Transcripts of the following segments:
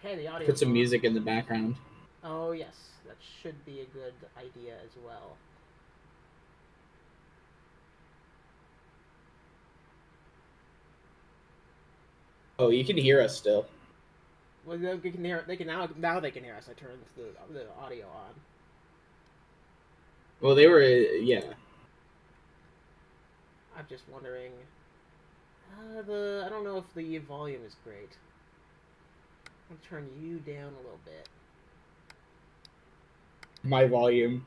Okay, the Put audio's some on. music in the background. Oh, yes. That should be a good idea as well. Oh, you can hear us still. Well, they can hear. They can now. They can hear us. I turned the audio on. Well, they were, yeah. I'm just wondering. I don't know if the volume is great. I'll turn you down a little bit. My volume.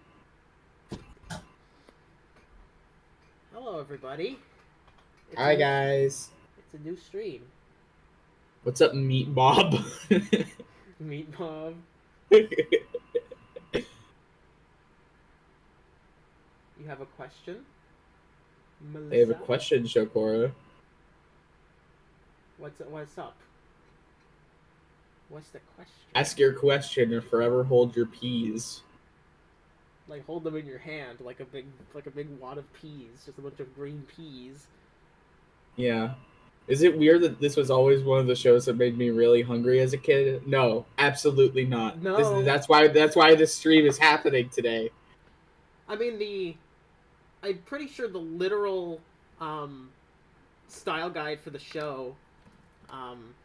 Hello, everybody. It's a Hi, new. guys. It's a new stream. What's up, Meat Bob? Meat Bob. You have a question, I have a Melissa? question, Shokora. What's up? What's the question? Ask your question and forever hold your peas. Like hold them in your hand like a big wad of peas, just a bunch of green peas. Yeah. Is it weird that this was always one of the shows that made me really hungry as a kid? No, absolutely not. No, That's why this stream is happening today. I mean I'm pretty sure the literal um, style guide for the show, um,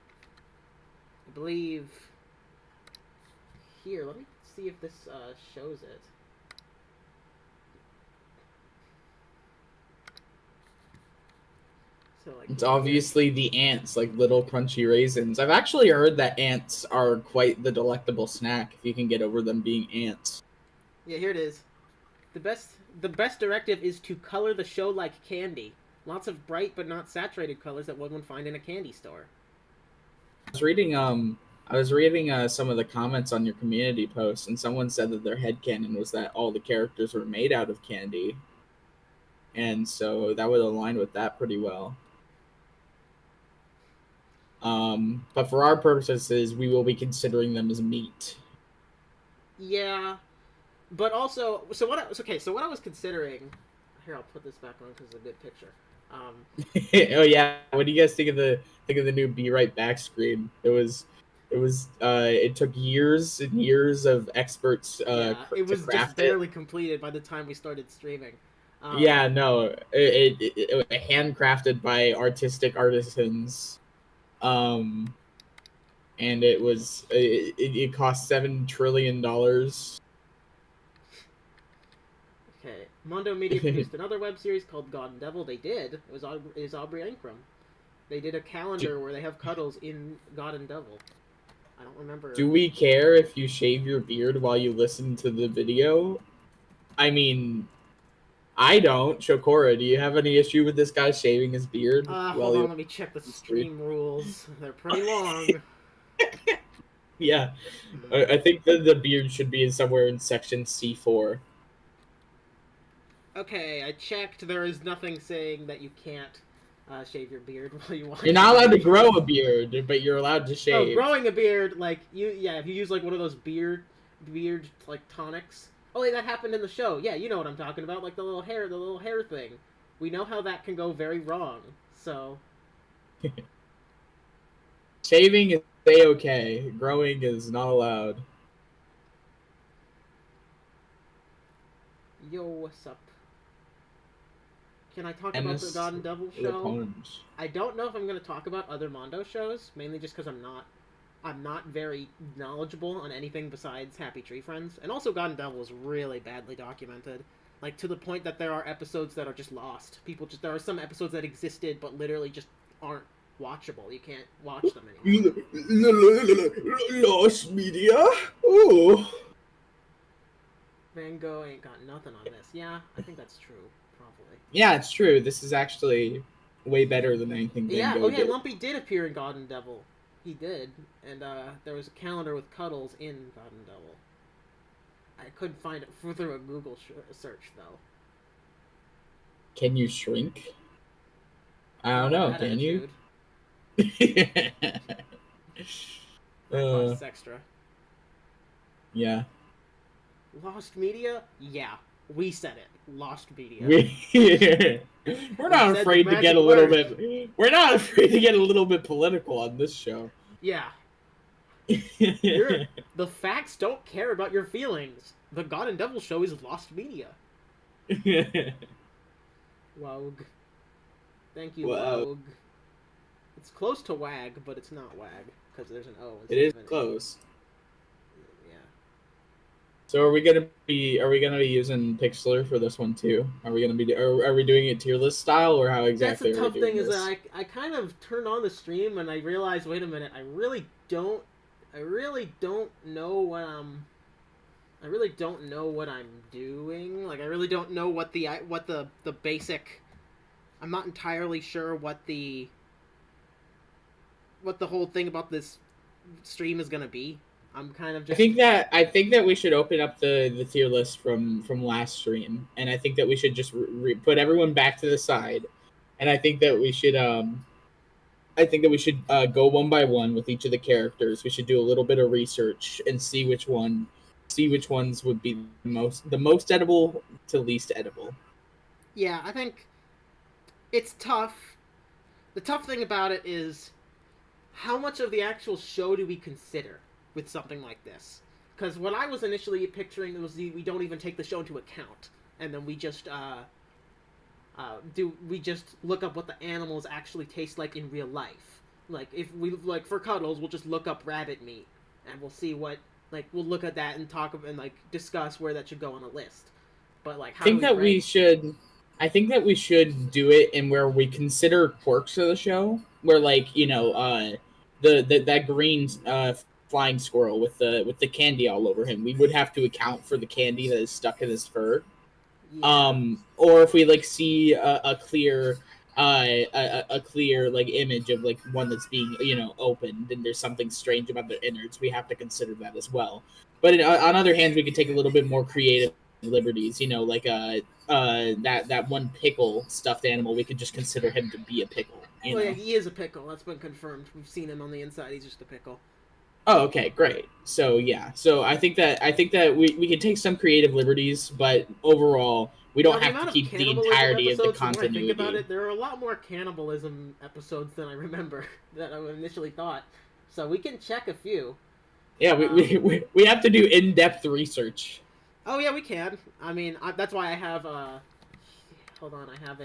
I believe. Here, let me see if this shows it. So like It's right here. obviously the ants, like little crunchy raisins. I've actually heard that ants are quite the delectable snack if you can get over them being ants. Yeah, here it is. The best directive is to color the show like candy. Lots of bright but not saturated colors that one would find in a candy store. I was reading some of the comments on your community post, and someone said that their headcanon was that all the characters were made out of candy, and so that would align with that pretty well. But for our purposes, we will be considering them as meat. Yeah, but also, so what I was considering. Here, I'll put this back on because it's a good picture. Um, Oh yeah, what do you guys think of the new Be Right Back screen? It took years and years of experts yeah, it to was just craft it. barely completed by the time we started streaming. Yeah, no, it handcrafted by artistic artisans. Um, and it cost $7 trillion. Okay, Mondo Media produced another web series called God and Devil. They did. It was Aubrey Ankrum. They did a do, calendar where they have cuddles in God and Devil. I don't remember. do we care if you shave your beard while you listen to the video? I mean, I don't. Shokora, do you have any issue with this guy shaving his beard while Hold he on, let me check the stream? stream rules. They're pretty long. Yeah, I think that the beard should be somewhere in section C4. Okay, I checked. There is nothing saying that you can't shave your beard while you You're watch not allowed to video. grow a beard, but you're allowed to Oh, shave. growing a beard, like yeah, if you use like one of those beard like tonics. Oh, wait, that happened in the show. Yeah, you know what I'm talking about, like the little hair thing. We know how that can go very wrong. So, Shaving is a-okay. Growing is not allowed. yo, what's up? Can I talk about the Tennis God and Devil the show? punch. I don't know if I'm going to talk about other Mondo shows, mainly just because I'm not very knowledgeable on anything besides Happy Tree Friends. And also God and Devil is really badly documented. Like to the point that there are episodes that are just lost. There are some episodes that existed but literally just aren't watchable. You can't watch them anymore. Lost media? Oh. Van Gogh ain't got nothing on this. Yeah, I think that's true. Probably. Yeah, it's true. This is actually way better than anything Van Yeah, Gogh okay, did. Lumpy did appear in God and Devil. He did. And there was a calendar with cuddles in God and Devil. I couldn't find it through a Google search, though. Can you shrink? I don't Not with know. that Can you? attitude. That costs extra. Yeah. Lost Media? Yeah. We said it. Lost Media. We're not said the afraid to get magic a little word. bit. We're not afraid to get a little bit political on this show. Yeah. The facts don't care about your feelings. The God and Devil show is lost media. Wog. Thank you, Wow. Wog. It's close to wag, but it's not wag because there's an O It instead is of an close. A. Yeah. So are we gonna be using Pixlr for this one too? Are we gonna be are we doing it tier list style, or how That's the exactly are we tough doing thing is this? that I kind of turned on the stream and I realized, wait a minute, I really don't know what I really don't know what I'm doing. Like I really don't know what the basic. I'm not entirely sure what the whole thing about this stream is gonna be. I'm kind of just. I think that we should open up the tier list from last stream, and I think that we should just put everyone back to the side, and I think that we should go one by one with each of the characters. We should do a little bit of research and see which ones would be the most edible to least edible. Yeah, I think it's tough. The tough thing about it is how much of the actual show do we consider with something like this? Because what I was initially picturing was we don't even take the show into account, and then we just look up what the animals actually taste like in real life. Like if we like for cuddles, we'll just look up rabbit meat, and we'll see what we'll look at that and talk and discuss where that should go on a list. But how do we rank? I think that we should do it in where we consider quirks of the show, where that green flying squirrel with the candy all over him. We would have to account for the candy that is stuck in his fur. Yeah. Or if we see a clear image of one that's being opened and there's something strange about their innards, we have to consider that as well. But on other hands, we could take a little bit more creative liberties, that one pickle stuffed animal, we could just consider him to be a pickle. Yeah, he is a pickle. That's been confirmed. We've seen him on the inside. He's just a pickle. Oh, okay, great. So yeah, so I think that we can take some creative liberties, but overall, we don't have to keep the entirety of the continuity. The more I think about it, there are a lot more cannibalism episodes than I remember that I initially thought. So we can check a few. Yeah, we have to do in-depth research. Oh yeah, we can. I mean, that's why I have hold on, I have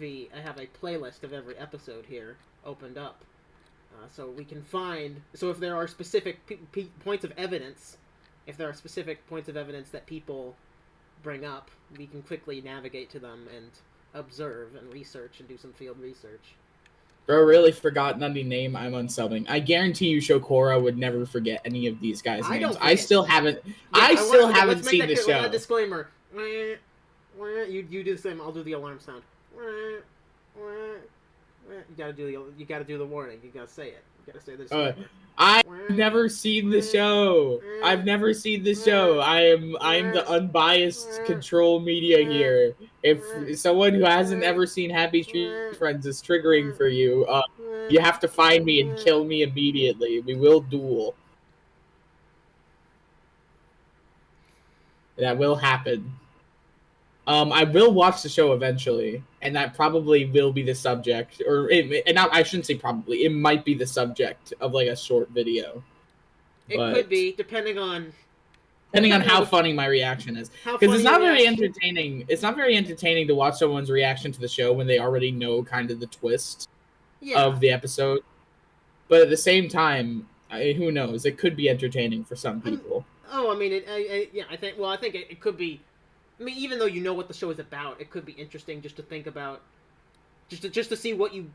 a playlist of every episode here opened up, so we can find. So if there are specific points of evidence, that people bring up, we can quickly navigate to them and observe and research and do some field research. Bro, really forgot any name I'm unsubbing. I guarantee you Shokora would never forget any of these guys' names. I still haven't seen the show. Disclaimer. You do the same, I'll do the alarm sound. You gotta do the warning. You gotta say it. You gotta say this. I've never seen the show. I've never seen the show. I am the unbiased control media here. If someone who hasn't ever seen Happy Tree Friends is triggering for you, you have to find me and kill me immediately. We will duel. That will happen. I will watch the show eventually, and that probably will be the subject, I shouldn't say probably. It might be the subject of a short video. It could be, depending on how funny my reaction is, because it's not very entertaining. It's not very entertaining to watch someone's reaction to the show when they already know kind of the twist of the episode. But at the same time, who knows? It could be entertaining for some people. I mean, I think it could be. I mean, even though you know what the show is about, it could be interesting just to think about, just to see what you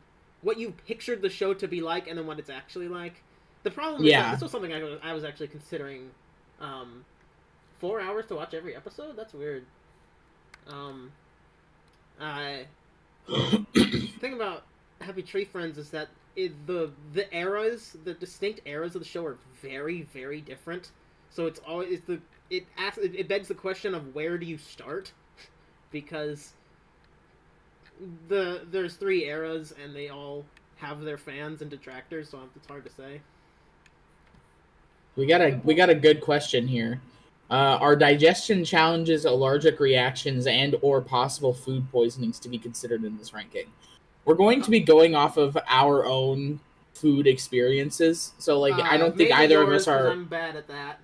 pictured the show to be like, and then what it's actually like. The problem is that this was something I was actually considering. 4 hours to watch every episode? That's weird. The thing about Happy Tree Friends is that the distinct eras of the show are very, very different. So it's always it begs the question of where do you start, because there's 3 eras and they all have their fans and detractors, so it's hard to say. We got a good question here. Are digestion challenges, allergic reactions, and or possible food poisonings to be considered in this ranking? We're going to be going off of our own food experiences. So like I don't think Maybe either of yours, us 'cause are. I'm bad at that.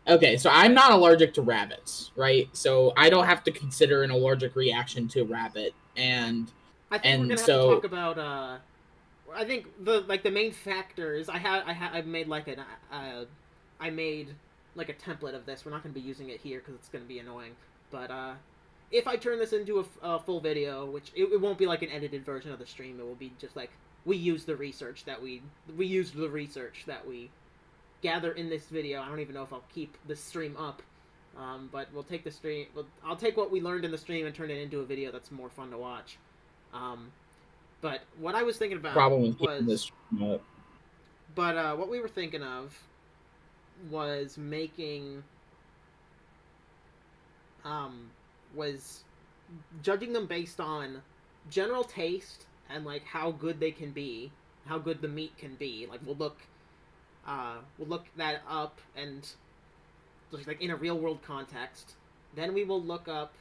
Okay, so I'm not allergic to rabbits, right? So I don't have to consider an allergic reaction to rabbit, I think we're and gonna have to talk so about. I think the main factors. I've made like I made like a template of this. We're not gonna be using it here because it's gonna be annoying. But if I turn this into a full video, which it won't be like an edited version of the stream, it will be just like we used the research that we gather in this video. I don't even know if I'll keep the stream up, but we'll take the stream. I'll take what we learned in the stream and turn it into a video that's more fun to watch. But what I was thinking about problem with keeping was, this up. but what we were thinking of was making, was judging them based on general taste and like how good they can be, how good the meat can be. Like we'll look that up and just like in a real world context. Then we will look up.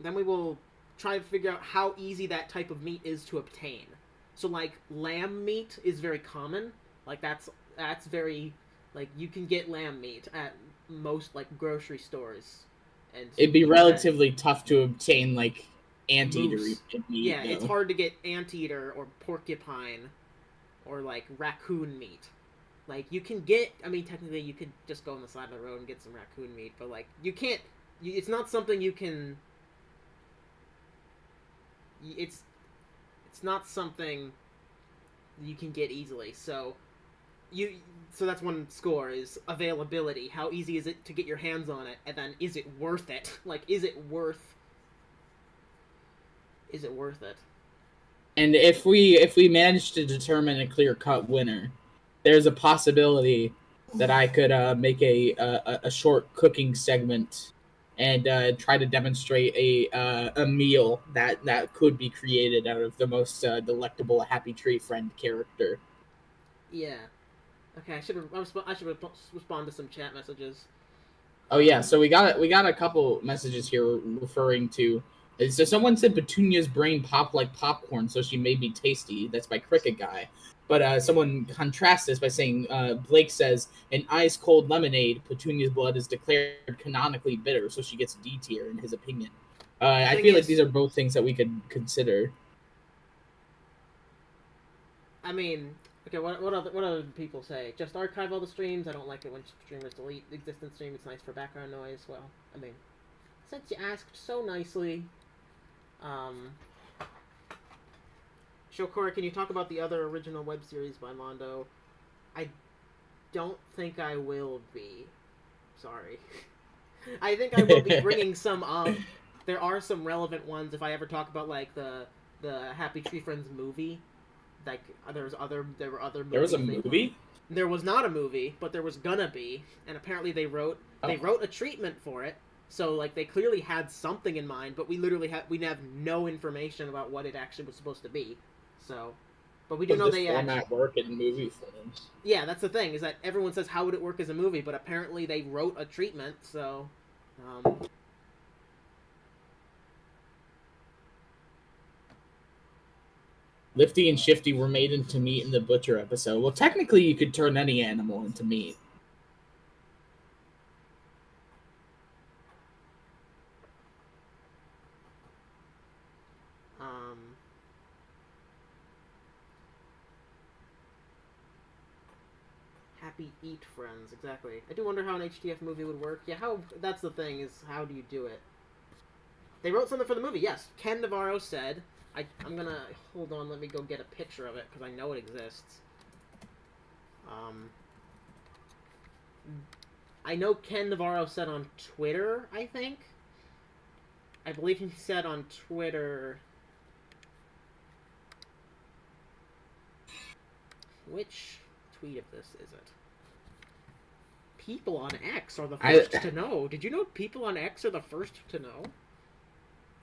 Then we will try to figure out how easy that type of meat is to obtain. So like lamb meat is very common. Like that's very like you can get lamb meat at most like grocery stores. And It'd be relatively tough to obtain like anteater moose. meat. Yeah, though. it's hard to get anteater or porcupine or like raccoon meat. Like you can get, I mean, technically you could just go on the side of the road and get some raccoon meat, but like you can't. It's not something you can. It's not something you can get easily. So that's one score is availability. How easy is it to get your hands on it, and then is it worth it? Like is it worth it? And if we manage to determine a clear cut winner, there's a possibility that I could make a short cooking segment and try to demonstrate a meal that could be created out of the most delectable Happy Tree Friend character. Yeah. Okay, I should respond to some chat messages. Oh yeah, so we got a couple messages here referring to. So someone said Petunia's brain popped like popcorn, so she may be tasty. That's by Cricket Guy. But someone contrasts this by saying Blake says in ice cold lemonade, Petunia's blood is declared canonically bitter, so she gets D tier in his opinion. I feel like these are both things that we could consider. I mean, okay, what other people say? Just archive all the streams. I don't like it when streamers delete the existing stream. It's nice for background noise. Well, I mean, since you asked so nicely, Shokora, can you talk about the other original web series by Mondo? I don't think I will be. Sorry. I think I will be bringing some up. There are some relevant ones if I ever talk about like the Happy Tree Friends movie. Like there were other movies. There was a movie? There was not a movie, but there was gonna be, and apparently they wrote a treatment for it. So like they clearly had something in mind, but we have no information about what it actually was supposed to be. So, but we do know they format work in movie forms. Yeah, that's the thing is that everyone says how would it work as a movie, but apparently they wrote a treatment. So, Lifty and Shifty were made into meat in the Butcher episode. Well, technically, you could turn any animal into meat. Happy Eat Friends, exactly. I do wonder how an HTF movie would work. Yeah, that's the thing, is how do you do it? They wrote something for the movie, yes. Ken Navarro said, I'm gonna, hold on, let me go get a picture of it, because I know it exists. I know Ken Navarro said on Twitter, I think. I believe he said on Twitter... Which tweet of this is it? People on X are the first to know. Did you know people on X are the first to know?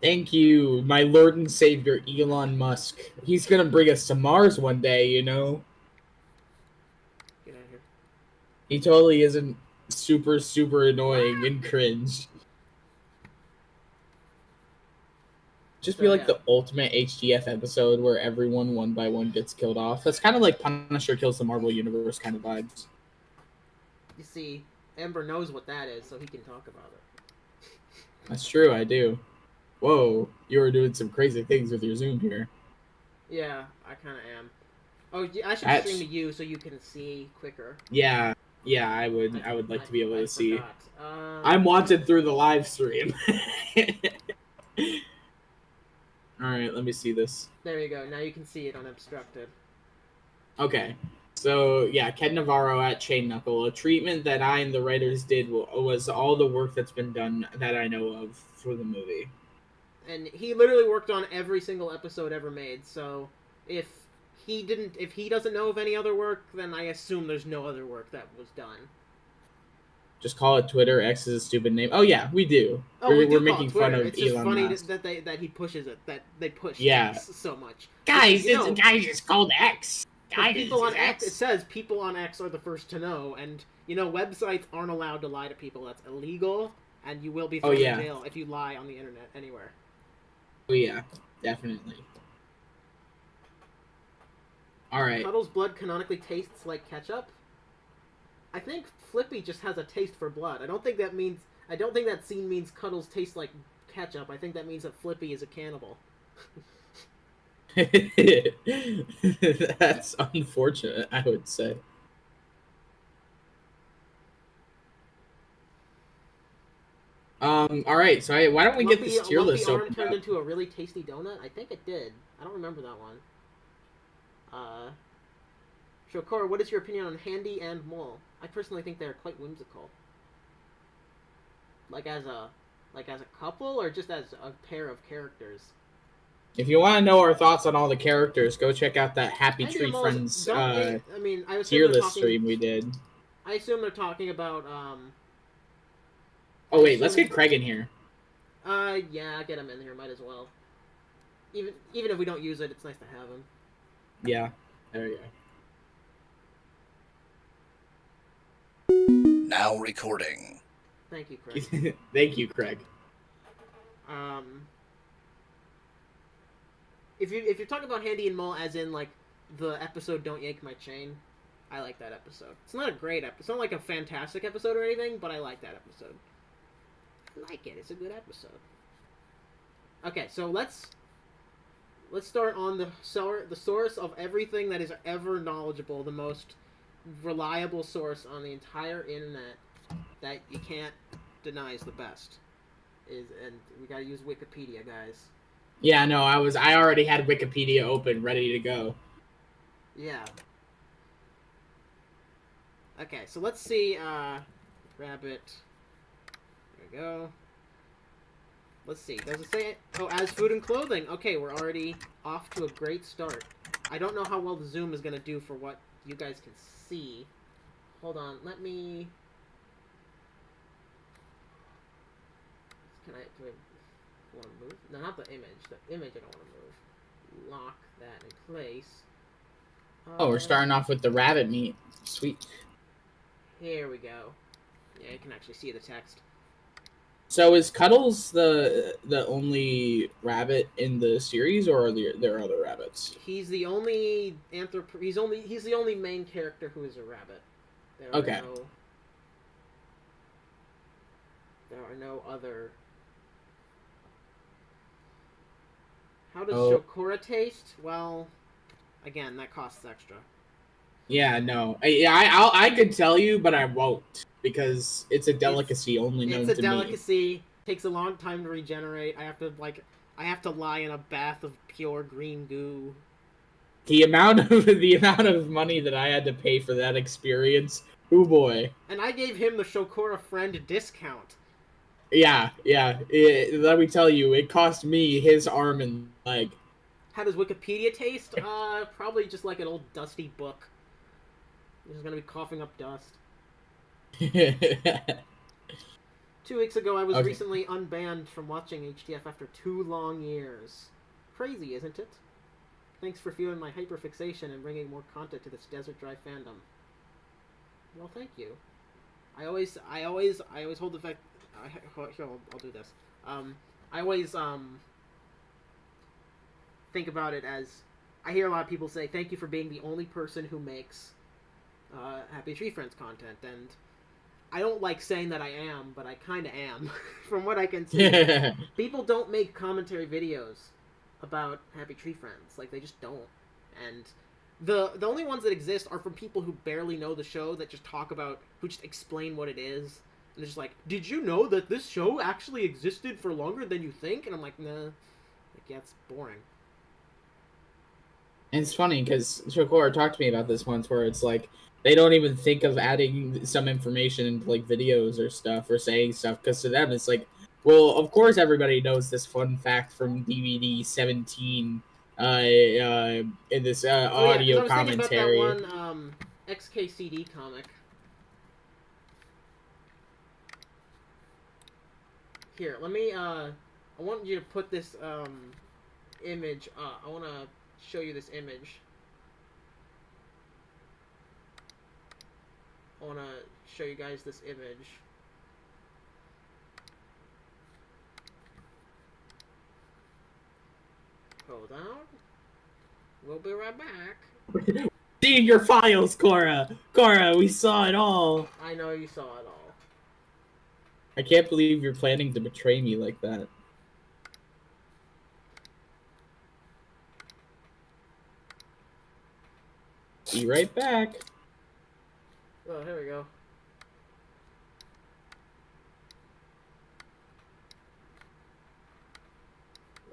Thank you, my Lord and Savior, Elon Musk. He's gonna bring us to Mars one day, you know? Get out of here. He totally isn't super, super annoying and cringe. Just So be like yeah, the ultimate HTF episode where everyone one by one gets killed off. That's kind of like Punisher kills the Marvel Universe kind of vibes. you see, Ember knows what that is, so he can talk about it. That's true, I do. Whoa, you were doing some crazy things with your Zoom here. Yeah, I kind of am. Oh, I should stream to That's you so you can see quicker. yeah, yeah. I would like to be able I to see. forgot. I'm watching through the live stream. All right, let me see this. There you go. Now you can see it unobstructed. Okay. So yeah, Ken Navarro at Chain Knuckle. A treatment that I and the writers did was all the work that's been done that I know of for the movie. And he literally worked on every single episode ever made. So if if he doesn't know of any other work, then I assume there's no other work that was done. Just call it Twitter. X is a stupid name. Oh yeah, we do. Oh, we do We're call making it Twitter. fun of It's just Elon funny Musk. that he pushes it. That they push Yeah. X so much. Guys, You know, it's called X. Guys, people on it's X. It says people on X are the first to know, and you know websites aren't allowed to lie to people. That's illegal, and you will be thrown in jail if you lie on the internet anywhere. Oh yeah, definitely. All right. Cuddle's blood canonically tastes like ketchup. I think Flippy just has a taste for blood. I don't think that scene means Cuddles tastes like ketchup. I think that means that Flippy is a cannibal. That's unfortunate, I would say. All right. So why don't we get this tier list arm opened turned up? into a really tasty donut. I think it did. I don't remember that one. Shokora, what is your opinion on Handy and Mole? I personally think they're quite whimsical. Like as a couple, or just as a pair of characters. If you want to know our thoughts on all the characters, go check out that Happy Handy Tree and Mole Friends I assume tier they're list stream we did. I assume they're talking about Oh wait, let's get Craig in here. Yeah, get him in here. Might as well. Even if we don't use it, it's nice to have him. Yeah, there we go. Now recording. Thank you, Craig. Thank you, Craig. If you're talking about Handy and Mole as in like the episode "Don't Yank My Chain," I like that episode. It's not a great episode. It's not like a fantastic episode or anything, but I like that episode. I like it. It's a good episode. Okay, so let's start on the source of everything that is ever knowledgeable, the most reliable source on the entire internet that you can't deny is the best. And we gotta use Wikipedia, guys. Yeah, no, I already had Wikipedia open, ready to go. Yeah. Okay, so let's see, Rabbit. There we go. Let's see, does it say it? Oh, as food and clothing. Okay, we're already off to a great start. I don't know how well the Zoom is gonna do for what you guys can see. Hold on, let me... do I want to move? No, not the image. The image I don't want to move. Lock that in place. Oh, we're starting off with the rabbit meat. Sweet. Here we go. Yeah, you can actually see the text. So is Cuddles the only rabbit in the series, or are there other rabbits? He's the only he's the only main character who is a rabbit. There are no other. How does Shokora taste? Well, again, that costs extra. Yeah, no. I could tell you, but I won't, because it's a delicacy only known to me. It's a delicacy. Takes a long time to regenerate. I have to lie in a bath of pure green goo. The amount of money that I had to pay for that experience. Oh boy. And I gave him the Shokora friend discount. Yeah. Let me tell you, it cost me his arm and leg. How does Wikipedia taste? Probably just like an old dusty book. He's gonna be coughing up dust. 2 weeks ago, I was recently unbanned from watching HTF after 2 long years. Crazy, isn't it? Thanks for fueling my hyperfixation and bringing more content to this Desert Dry fandom. Well, thank you. I always hold the fact. Here, I'll do this. I always think about it as I hear a lot of people say, "Thank you for being the only person who makes Happy Tree Friends content," and I don't like saying that I am, but I kind of am, from what I can see. People don't make commentary videos about Happy Tree Friends. Like, they just don't. And the only ones that exist are from people who barely know the show, that just talk about, who just explain what it is. And they're just like, did you know that this show actually existed for longer than you think? And I'm like, nah. Like, yeah, it's boring. And it's funny because Shakora talked to me about this once, where it's like they don't even think of adding some information into like videos or stuff or saying stuff, because to them it's like, well, of course everybody knows this fun fact from DVD 17 in this Oh yeah, because audio I was thinking about that commentary. one XKCD comic. Here, let me I want you to put this image up. I want to show you this image. I want to show you guys this image. Hold on. We'll be right back. Seeing your files, Cora. Cora, we saw it all. I know you saw it all. I can't believe you're planning to betray me like that. Be right back. Oh, here we go.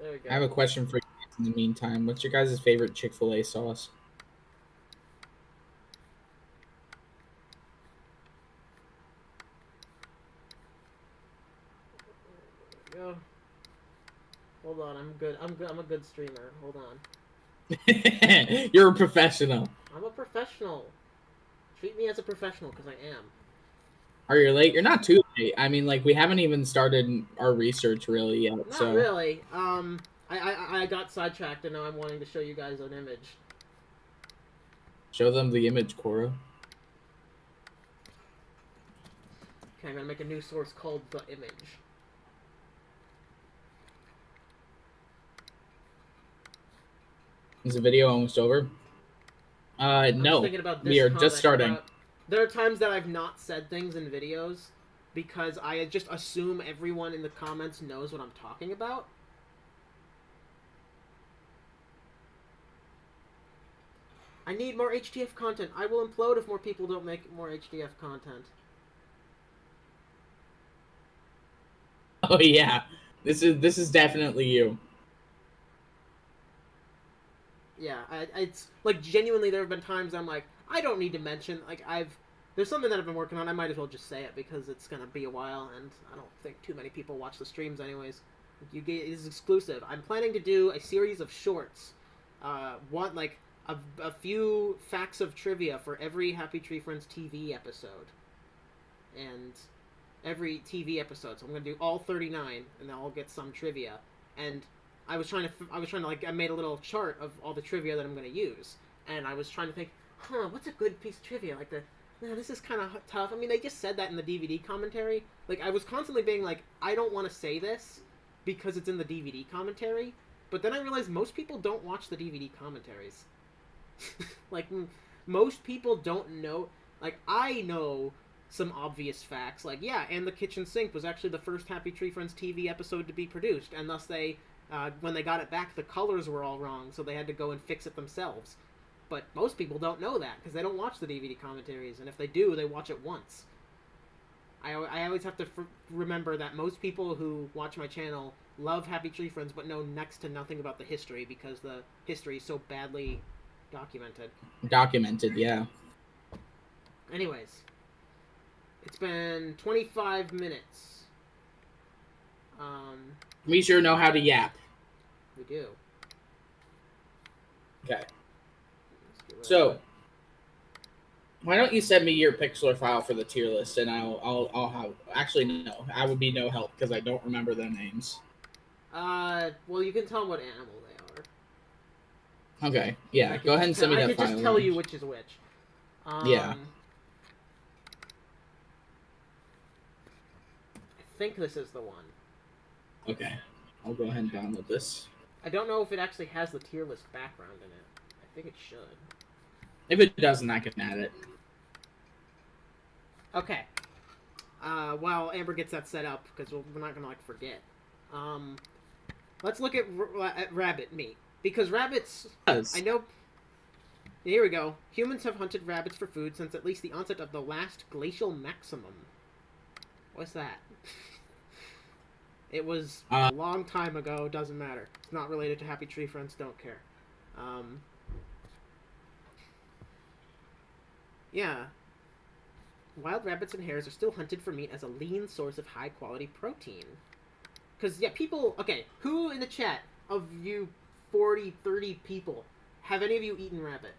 There we go. I have a question for you in the meantime. What's your guys' favorite Chick-fil-A sauce? Go. Hold on, I'm good. I'm a good streamer. Hold on. You're a professional. I'm a professional. Treat me as a professional, because I am. Are you late? You're not too late. I mean, like, we haven't even started our research really yet. Not really. I got sidetracked, and now I'm wanting to show you guys an image. Show them the image, Cora. Okay, I'm gonna make a new source called The Image. Is the video almost over? No. We are just starting. There are times that I've not said things in videos because I just assume everyone in the comments knows what I'm talking about. I need more HTF content. I will implode if more people don't make more HTF content. Oh yeah, this is definitely you. Yeah, it's like genuinely there have been times I'm like, I don't need to mention, like, there's something that I've been working on, I might as well just say it because it's gonna be a while and I don't think too many people watch the streams anyways. It's exclusive. I'm planning to do a series of shorts. A few facts of trivia for every Happy Tree Friends TV episode. And every TV episode. So I'm gonna do all 39 and then I'll get some trivia. And I was trying to like, I made a little chart of all the trivia that I'm going to use, and I was trying to think, what's a good piece of trivia? Like this is kind of tough. I mean, they just said that in the DVD commentary. Like, I was constantly being like, I don't want to say this because it's in the DVD commentary, but then I realized most people don't watch the DVD commentaries. Like, most people don't know. Like, I know some obvious facts, like, yeah, and the kitchen sink was actually the first Happy Tree Friends TV episode to be produced, and thus they. When they got it back, the colors were all wrong, so they had to go and fix it themselves. But most people don't know that, because they don't watch the DVD commentaries, and if they do, they watch it once. I always have to remember that most people who watch my channel love Happy Tree Friends, but know next to nothing about the history, because the history is so badly documented. Documented, yeah. Anyways, it's been 25 minutes. We sure know how to yap. We do. Okay. So, why don't you send me your Pixlr file for the tier list, and I'll have. Actually, no, I would be no help because I don't remember their names. Well, you can tell what animal they are. Okay. Yeah. Go ahead and send me that file. I can just tell you which is which. Yeah. I think this is the one. Okay. I'll go ahead and download this. I don't know if it actually has the tier list background in it. I think it should. If it doesn't, I can add it. Okay. While Amber gets that set up, because we're not gonna like forget. Let's look at rabbit meat, because rabbits. Yes. I know. Here we go. Humans have hunted rabbits for food since at least the onset of the last glacial maximum. What's that? It was a long time ago. Doesn't matter. It's not related to Happy Tree Friends. Don't care. Yeah. Wild rabbits and hares are still hunted for meat as a lean source of high-quality protein. Because, yeah, people... Okay, who in the chat of you 40, 30 people, have any of you eaten rabbit?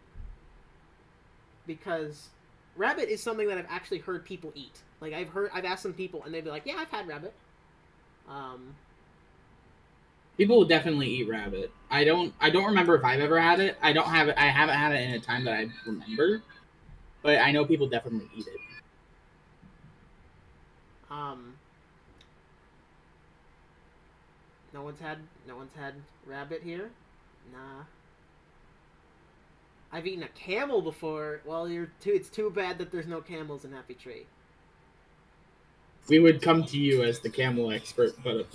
Because rabbit is something that I've actually heard people eat. Like, I've asked some people, and they'd be like, yeah, I've had rabbit. People will definitely eat rabbit. I don't remember if I've ever had it. I haven't had it in a time that I remember. But I know people definitely eat it. No one's had rabbit here? Nah. I've eaten a camel before. Well, it's too bad that there's no camels in Happy Tree. We would come to you as the camel expert, but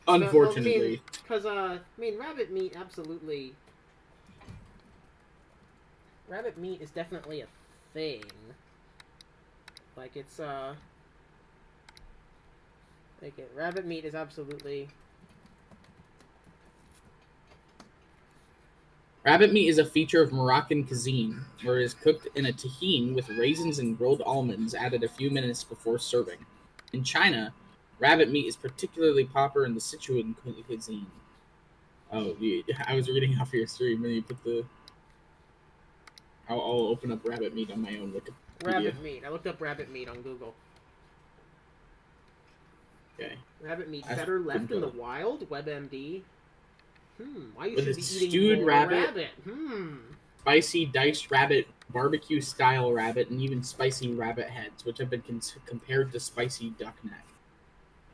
unfortunately. Because, rabbit meat absolutely... Rabbit meat is definitely a thing. Like, it's, rabbit meat is absolutely... Rabbit meat is a feature of Moroccan cuisine, where it is cooked in a tahine with raisins and rolled almonds added a few minutes before serving. In China, rabbit meat is particularly popular in the Sichuan cuisine. Oh, I was reading off your stream, and you put the... I'll open up rabbit meat on my own Wikipedia. Rabbit meat. I looked up rabbit meat on Google. Okay. Rabbit meat better left in the wild? WebMD. Why you With should be stewed eating more rabbit. rabbit? Spicy diced rabbit, barbecue-style rabbit, and even spicy rabbit heads, which have been compared to spicy duck neck.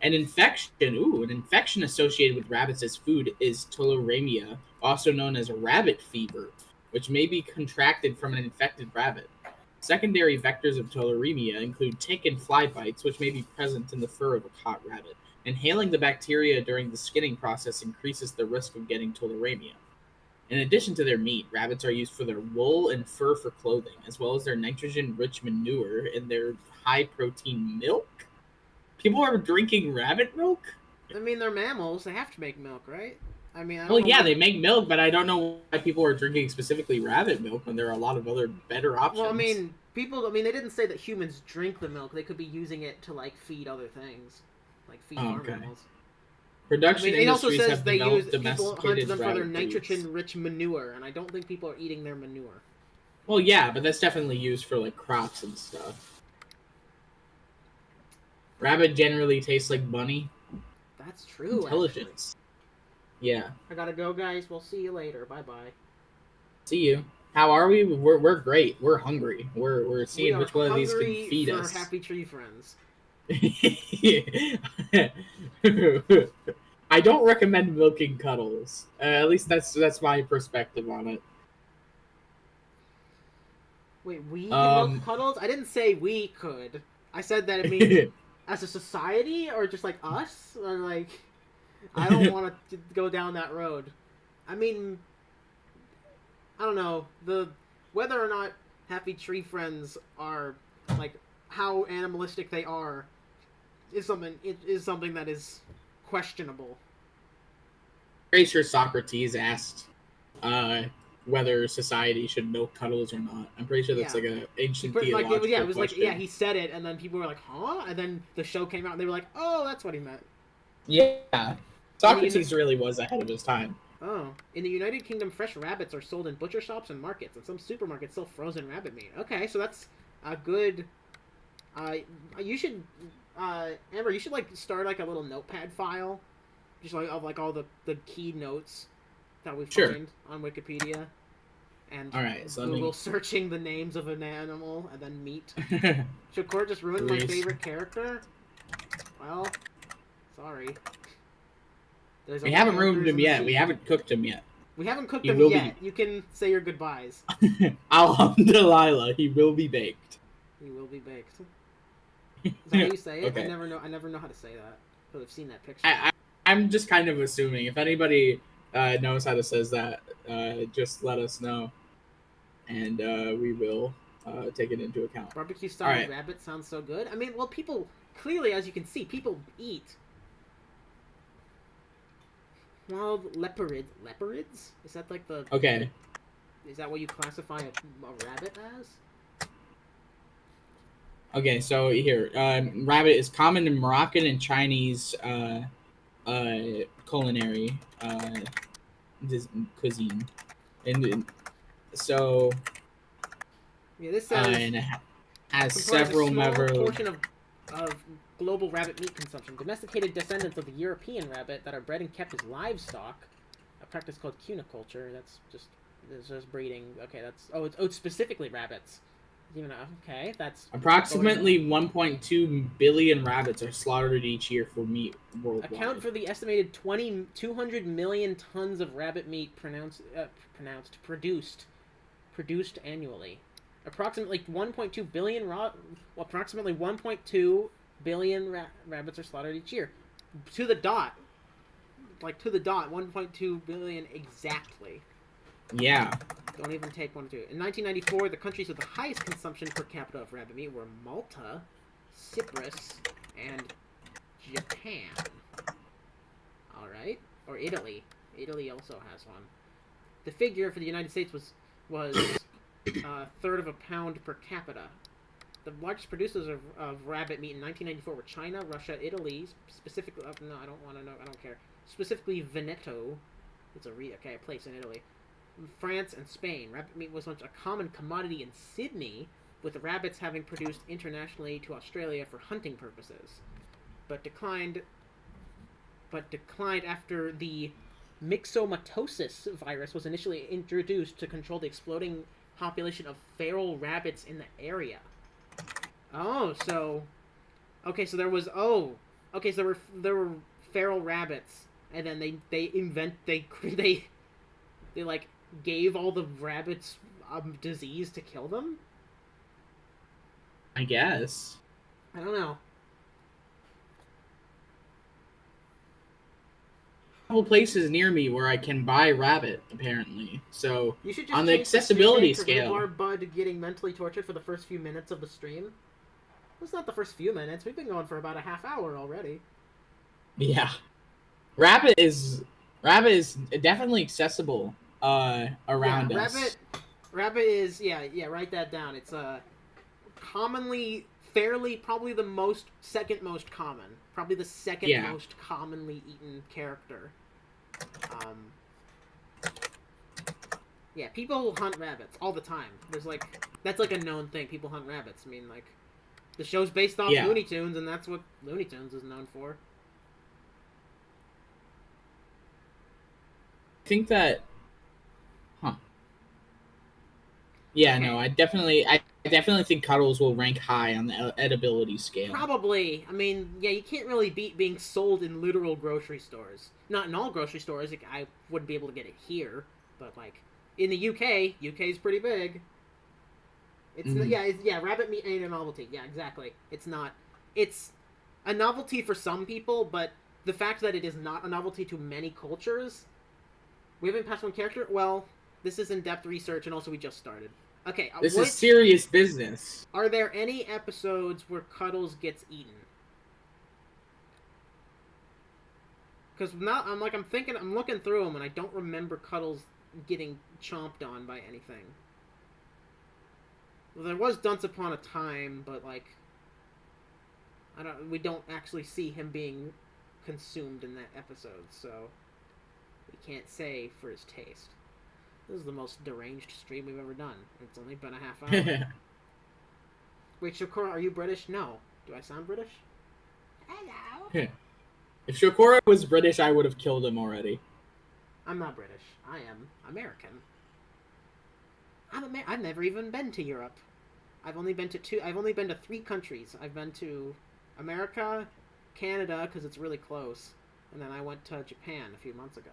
An infection associated with rabbits as food is tularemia, also known as rabbit fever, which may be contracted from an infected rabbit. Secondary vectors of tularemia include tick and fly bites, which may be present in the fur of a caught rabbit. Inhaling the bacteria during the skinning process increases the risk of getting tularemia. In addition to their meat, rabbits are used for their wool and fur for clothing, as well as their nitrogen-rich manure and their high-protein milk. People are drinking rabbit milk? I mean, they're mammals. They have to make milk, right? I mean, they make milk, but I don't know why people are drinking specifically rabbit milk when there are a lot of other better options. Well, they didn't say that humans drink the milk. They could be using it to, like, feed other things. Like, feed farm animals. Production it also industries says have they developed people hunt them for their foods. nitrogen-rich manure, and I don't think people are eating their manure. Well, yeah, but that's definitely used for, like, crops and stuff. Rabbit generally tastes like bunny. That's true. Intelligence. Actually. Yeah. I gotta go, guys. We'll see you later. Bye-bye. See you. How are we? We're great. We're hungry. We're seeing which one of these can feed us. For Happy Tree Friends. I don't recommend milking Cuddles. At least that's my perspective on it. Wait, we can milk Cuddles? I didn't say we could. I said that, I mean, as a society, or just like us, or like, I don't want to go down that road. I mean, I don't know, whether or not Happy Tree Friends are, like, how animalistic they are is something that is questionable. Pretty sure Socrates asked whether society should milk Cuddles or not. I'm pretty sure that's like an ancient theological question. He said it, and then people were like, huh? And then the show came out, and they were like, oh, that's what he meant. Yeah. Socrates really was ahead of his time. Oh. In the United Kingdom, fresh rabbits are sold in butcher shops and markets, and some supermarkets sell frozen rabbit meat. Okay, so that's a good... you should... Amber, you should, like, start, like, a little notepad file. Just, like, of, like, all the key notes that we find on Wikipedia. And so Google searching the names of an animal, and then meat. Should Court just ruin my favorite character? Well, sorry. There's We only haven't ruined characters him in the yet. We sea. haven't cooked him yet. We haven't cooked He them will yet. You can say your goodbyes. Alhamdulillah, he will be baked. He will be baked. Is that how you say it? Okay. I never know how to say that. But I've seen that picture. I'm just kind of assuming. If anybody knows how to say that, just let us know, and we will take it into account. Barbecue style rabbit sounds so good. I mean, well, people clearly, as you can see, people eat wild leoparids. Is that like the? Okay. Is that what you classify a rabbit as? Okay, so here, rabbit is common in Moroccan and Chinese culinary cuisine, and so Yeah, this says and it has comprise several a small member. portion of global rabbit meat consumption. Domesticated descendants of the European rabbit that are bred and kept as livestock, a practice called cuniculture. That's just breeding. Okay, it's specifically rabbits. Even okay, that's Approximately 1.2 billion rabbits are slaughtered each year for meat worldwide. Account for the estimated 200 million tons of rabbit meat produced annually. Approximately 1.2 billion rabbits are slaughtered each year. To the dot. 1.2 billion exactly. Yeah. Don't even take 1 or 2. In 1994, the countries with the highest consumption per capita of rabbit meat were Malta, Cyprus, and Japan. Alright. Or Italy. Italy also has one. The figure for the United States was a third of a pound per capita. The largest producers of rabbit meat in 1994 were China, Russia, Italy, specifically... no, I don't want to know. I don't care. Specifically Veneto. It's a place in Italy. France and Spain. Rabbit meat was once a common commodity in Sydney, with the rabbits having produced internationally to Australia for hunting purposes, but declined after the myxomatosis virus was initially introduced to control the exploding population of feral rabbits in the area. Oh, so okay, so there were feral rabbits, and then they like gave all the rabbits disease to kill them? I guess. I don't know. Couple places near me where I can buy rabbit, apparently. So you should just on the accessibility scale, Bud getting mentally tortured for the first few minutes of the stream. It's not the first few minutes. We've been going for about a half hour already. Yeah, rabbit is definitely accessible around us. Rabbit is write that down. It's probably the second most common, probably the second most commonly eaten character. People hunt rabbits all the time. That's like a known thing. People hunt rabbits. I mean, like, the show's based off Looney Tunes, and that's what Looney Tunes is known for. I think that, yeah, okay. No, I definitely think Cuddles will rank high on the edibility scale. Probably. I mean, you can't really beat being sold in literal grocery stores. Not in all grocery stores. Like, I wouldn't be able to get it here, but like in the UK, UK's pretty big. It's rabbit meat ain't a novelty. Yeah, exactly. It's not. It's a novelty for some people, but the fact that it is not a novelty to many cultures. We haven't passed one character. Well, this is in-depth research, and also we just started. Okay. This is serious business. Are there any episodes where Cuddles gets eaten? Because now I'm looking through them, and I don't remember Cuddles getting chomped on by anything. Well, there was Once Upon a Time, but like, we don't actually see him being consumed in that episode, so we can't say for his taste. This is the most deranged stream we've ever done. It's only been a half hour. Wait, Shakura, are you British? No. Do I sound British? Hello. If Shakura was British, I would have killed him already. I'm not British. I am American. I've never even been to Europe. I've only been to 3 countries. I've been to America, Canada, because it's really close, and then I went to Japan a few months ago.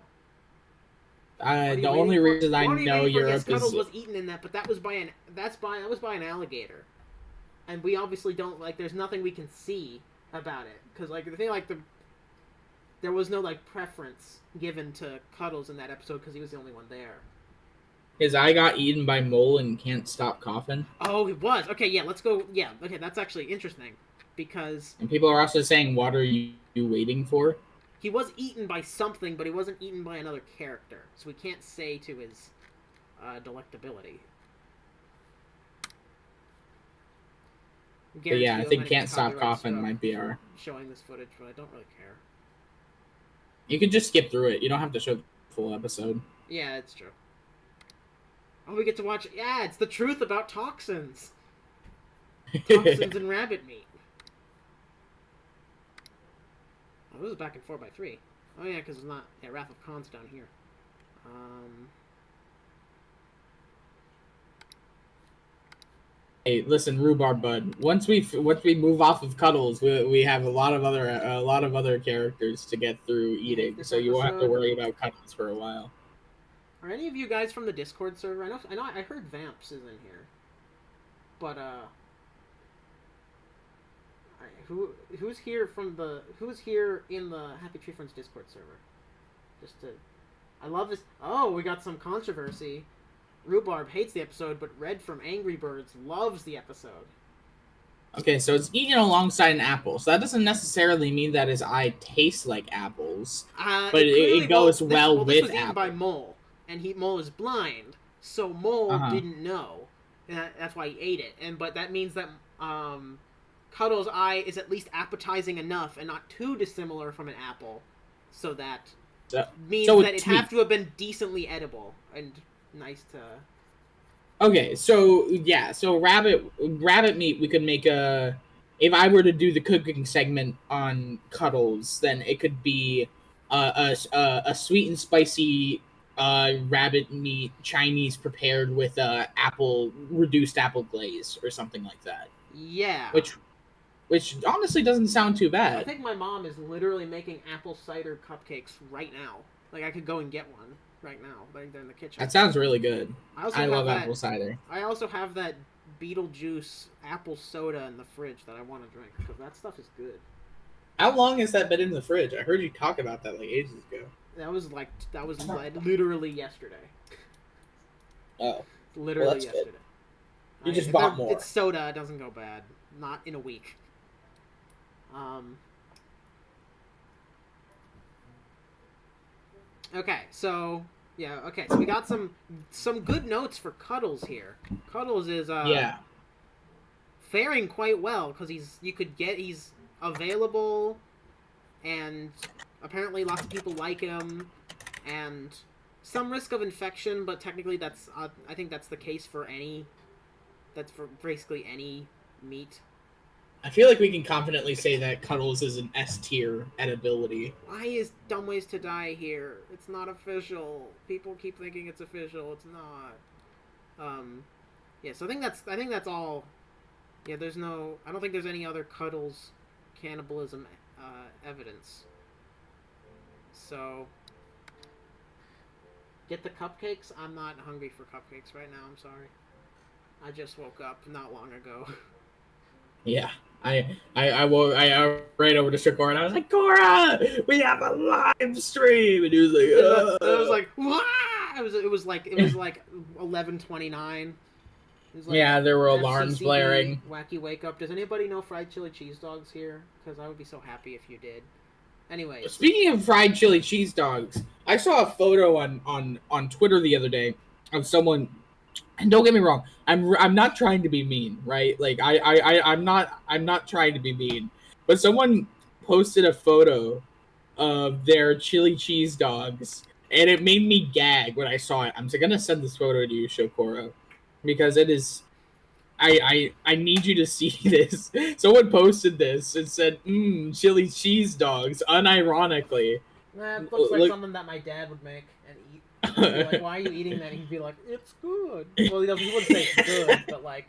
The only reason I know Europe yes, Cuddles is was eaten in that, but that was by an alligator, and we obviously don't like. There's nothing we can see about it because like the thing like there was no like preference given to Cuddles in that episode because he was the only one there. his eye got eaten by mole and can't stop coughing. Oh, it was. Okay, yeah, let's go. Yeah, okay, that's actually interesting because And people are also saying, "What are you waiting for?" he was eaten by something, but he wasn't eaten by another character, so we can't say to his delectability. But yeah, I think "Can't Stop Coughing" might be our showing this footage, but I don't really care. You could just skip through it. You don't have to show the full episode. Yeah, it's true. Oh, we get to watch. Yeah, it's the truth about toxins. Toxins and rabbit meat. Oh, this is back in 4x3. Oh yeah, because it's not. Yeah, Wrath of Khan's down here. Hey, listen, Rhubarb Bud. Once we move off of Cuddles, we have a lot of other characters to get through eating, so you won't have to worry about Cuddles for a while. Are any of you guys from the Discord server? I heard Vamps is in here, but who's here in the Happy Tree Friends Discord server? I love this. Oh, we got some controversy. Rhubarb hates the episode, but Red from Angry Birds loves the episode. Okay, so it's eaten alongside an apple, so that doesn't necessarily mean that his eye tastes like apples, but it goes well with this was apples. Eaten by Mole, and Mole is blind, so Mole didn't know. And that's why he ate it. But that means that Cuddle's eye is at least appetizing enough and not too dissimilar from an apple, so that means that it have to have been decently edible and nice to. Okay, so yeah, so rabbit meat. We could make a. If I were to do the cooking segment on Cuddles, then it could be a sweet and spicy rabbit meat Chinese prepared with reduced apple glaze or something like that. Yeah. Which honestly doesn't sound too bad. I think my mom is literally making apple cider cupcakes right now. Like I could go and get one right now, like they're in the kitchen. That sounds really good. I love apple cider. I also have that Beetlejuice apple soda in the fridge that I want to drink because that stuff is good. How long has that been in the fridge? I heard you talk about that like ages ago. That was literally yesterday. Oh, literally yesterday. Good. You just bought more. It's soda. It doesn't go bad. Not in a week. Okay, so we got some good notes for Cuddles here. Cuddles is faring quite well because he's available, and apparently lots of people like him, and some risk of infection, but technically that's I think that's the case for basically any meat. I feel like we can confidently say that Cuddles is an S tier edibility. Why is Dumb Ways to Die here? It's not official. People keep thinking it's official. It's not. Yeah. So I think that's all. Yeah. I don't think there's any other Cuddles cannibalism evidence. So get the cupcakes. I'm not hungry for cupcakes right now. I'm sorry. I just woke up not long ago. Yeah. I ran over to Shakora and I was like, Cora, we have a live stream, and he was like, it was like, Wah! It was like 11:29. Like, yeah, there were FCCB, alarms blaring. Wacky wake up. Does anybody know fried chili cheese dogs here? Because I would be so happy if you did. Anyway. Speaking of fried chili cheese dogs, I saw a photo on Twitter the other day of someone. And don't get me wrong, I'm not trying to be mean, right? Like I'm not trying to be mean, but someone posted a photo of their chili cheese dogs, and it made me gag when I saw it. I'm gonna send this photo to you, Shokoro, because it is. I need you to see this. Someone posted this and said, chili cheese dogs, unironically. It looks like something that my dad would make and eat. You'd be like, why are you eating that? He'd be like, it's good. Well, he wouldn't say it's good, but like,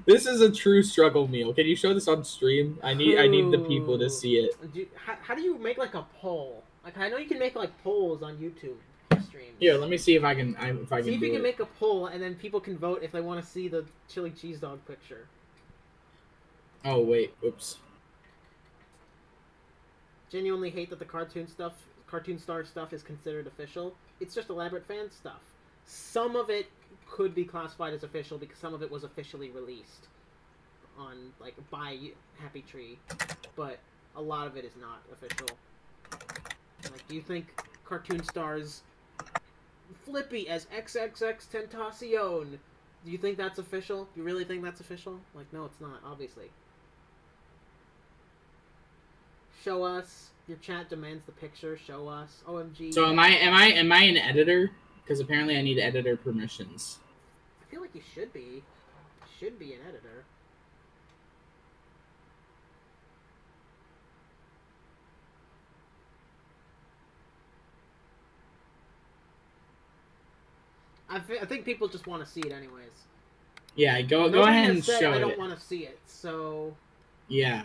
This is a true struggle meal. Can you show this on stream? I need the people to who? see it. How do you make like a poll? Like, I know you can make like polls on YouTube streams. Here, let me see if I can. See if you do can it. make a poll, and then people can vote if they want to see the chili cheese dog picture. Oh wait, oops. Genuinely hate that the cartoon star stuff is considered official. It's just elaborate fan stuff. Some of it could be classified as official because some of it was officially released on like by Happy Tree, but a lot of it is not official. Like, do you think Cartoon Star's Flippy as XXX Tentacion? Do you think that's official? You really think that's official? Like, no, it's not. Obviously. Show us. Your chat demands the picture. Show us. OMG. So am I an editor? Because apparently I need editor permissions. I feel like you should be. You should be an editor. I think people just want to see it anyways. Yeah, go ahead and show it. I don't want to see it, so... Yeah.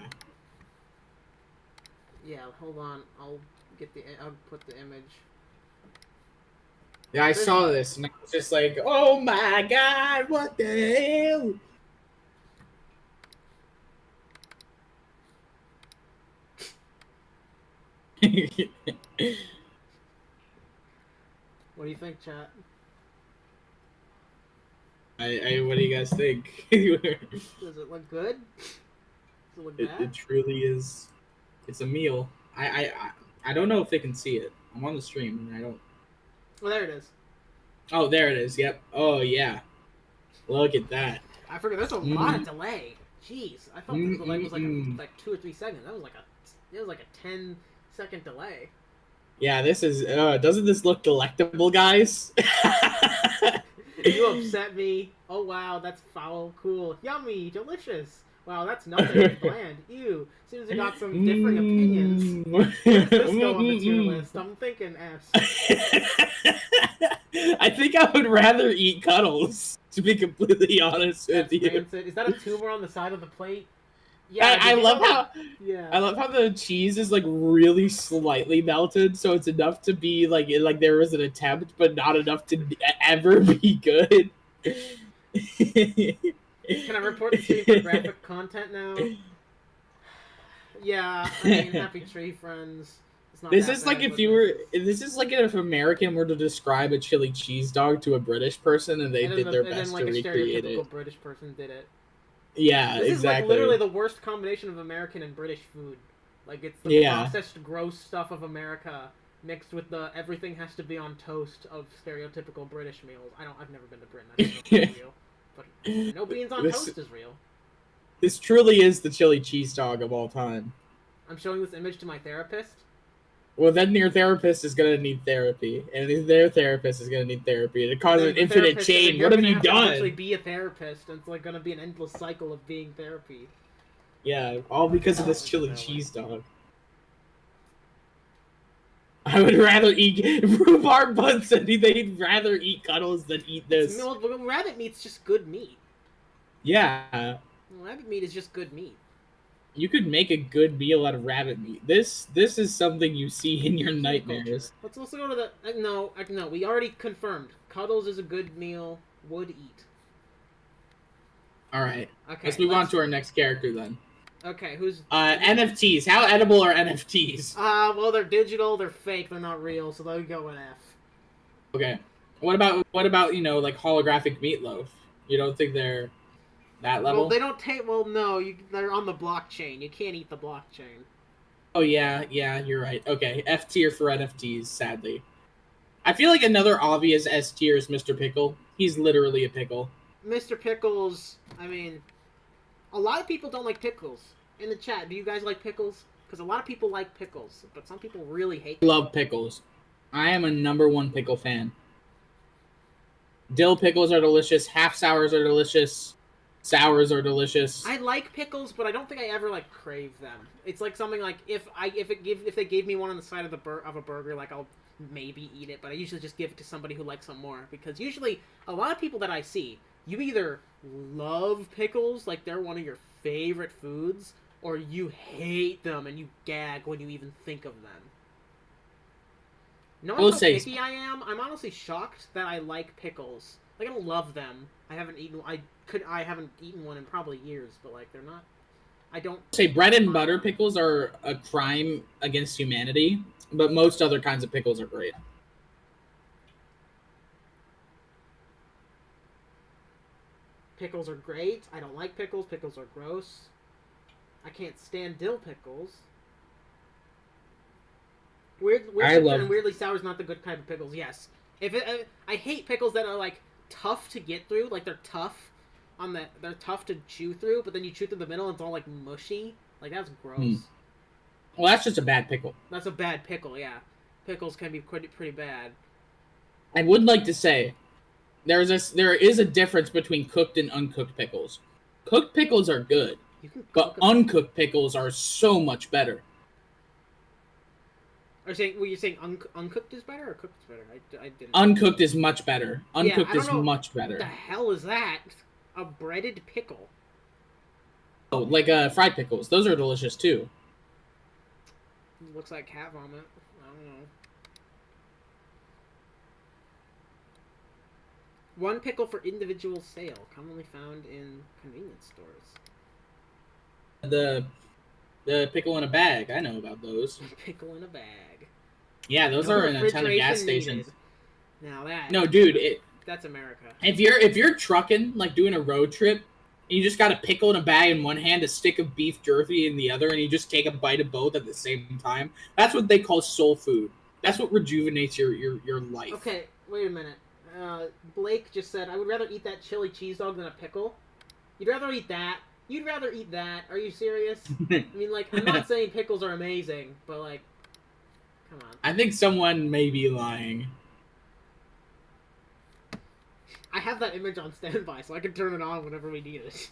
Yeah, hold on. I'll put the image. Yeah, I saw this, and I was just like, oh my god, what the hell? What do you think, chat? What do you guys think? Does it look good? Does it look bad? It truly is. It's a meal. I don't know if they can see it. I'm on the stream, and I don't. Well, there it is. Oh, there it is. Yep. Oh, yeah. Look at that. I forget. There's a lot of delay. Jeez, I thought the delay was like 2 or 3 seconds. That was like a 10-second delay. Yeah, this is. Doesn't this look delectable, guys? You upset me. Oh wow, that's foul. Cool. Yummy. Delicious. Wow, that's nothing. Bland. Ew. Seems we got some differing opinions. Where does this go on the tier list? I'm thinking S. I think I would rather eat Cuddles, to be completely honest with you. Rancid. Is that a tumor on the side of the plate? Yeah. I love how. Yeah. I love how the cheese is like really slightly melted, so it's enough to be like there was an attempt, but not enough to ever be good. Can I report the stream for graphic content now? Yeah, I mean, Happy Tree Friends. It's not This that is bad, like if but you were. This is like if American were to describe a chili cheese dog to a British person, and they did their best to recreate it. A British person did it. Yeah, this exactly. Is like literally the worst combination of American and British food. Like, it's the processed, gross stuff of America mixed with the everything has to be on toast of stereotypical British meals. I've never been to Britain. I don't know if it's real, but no beans on toast is real. This truly is the chili cheese dog of all time. I'm showing this image to my therapist. Well, then your therapist is gonna need therapy, and their therapist is gonna need therapy, and it causes an infinite chain. What have you done? Actually, be a therapist, and it's like gonna be an endless cycle of being therapy. Yeah, all because of this chili cheese dog. I would rather eat rhubarb buns than they'd rather eat Cuddles than eat this. No, rabbit meat's just good meat. Yeah. Rabbit meat is just good meat. You could make a good meal out of rabbit meat. This is something you see in your nightmares. Let's also go to the no. We already confirmed. Cuddles is a good meal. Would eat. All right. Okay. Let's move on to our next character then. Okay, who's NFTs? How edible are NFTs? Well, they're digital. They're fake. They're not real. So they'll go in F. Okay. What about like holographic meatloaf? You don't think they're that level? Well, they don't take. Well, no, they're on the blockchain. You can't eat the blockchain. Oh yeah, you're right. Okay, F tier for NFTs. Sadly, I feel like another obvious S tier is Mr. Pickle. He's literally a pickle. Mr. Pickles. I mean, a lot of people don't like pickles. In the chat, do you guys like pickles? Because a lot of people like pickles, but some people really hate them. Love pickles. I am a #1 pickle fan. Dill pickles are delicious. Half sours are delicious. Sours are delicious. I like pickles, but I don't think I ever like crave them. It's like something like if they gave me one on the side of a burger, like I'll maybe eat it, but I usually just give it to somebody who likes them more, because usually a lot of people that I see, you either love pickles, like they're one of your favorite foods, or you hate them and you gag when you even think of them. Knowing how picky I am, I'm honestly shocked that I like pickles. Like, I don't love them. I haven't eaten one in probably years, but like they're not. I don't say bread and butter pickles are a crime against humanity, but most other kinds of pickles are great. Pickles are great. I don't like pickles. Pickles are gross. I can't stand dill pickles. Weirdly sour is not the good kind of pickles. Yes, I hate pickles that are like tough to get through. Like they're tough they're tough to chew through, but then you chew through the middle and it's all like mushy. Like that's gross. Well, that's just a bad pickle. That's a bad pickle. Yeah, pickles can be pretty bad. I would like to say there is a difference between cooked and uncooked pickles. Cooked pickles are good, but uncooked pickles are so much better. You're saying uncooked is better or cooked is better? I didn't. Uncooked is much better. Uncooked is much better. What the hell is that? A breaded pickle. Oh, like fried pickles. Those are delicious too. Looks like cat vomit. I don't know. One pickle for individual sale, commonly found in convenience stores. The pickle in a bag. I know about those. Pickle in a bag. Yeah, those are in a ton of gas stations. Now that. No, dude, that's America. If you're trucking, like doing a road trip, and you just got a pickle in a bag in one hand, a stick of beef jerky in the other, and you just take a bite of both at the same time, that's what they call soul food. That's what rejuvenates your life. Okay, wait a minute. Blake just said, I would rather eat that chili cheese dog than a pickle. You'd rather eat that? You'd rather eat that? Are you serious? I mean, like, I'm not saying pickles are amazing, but, like, come on. I think someone may be lying. I have that image on standby, so I can turn it on whenever we need it.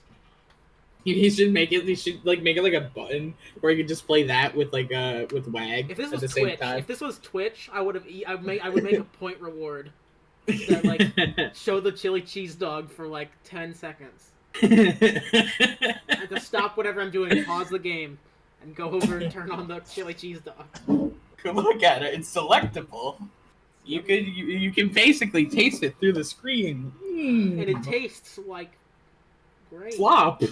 He should make it. He should make it like a button where you could just play that with like with WAG if this at was the Twitch, same time. If this was Twitch, I would make a point reward that like show the chili cheese dog for like 10 seconds. I have to stop whatever I'm doing, pause the game, and go over and turn on the chili cheese dog. Come look at it. It's selectable. You can basically taste it through the screen. And it tastes like great. Slop.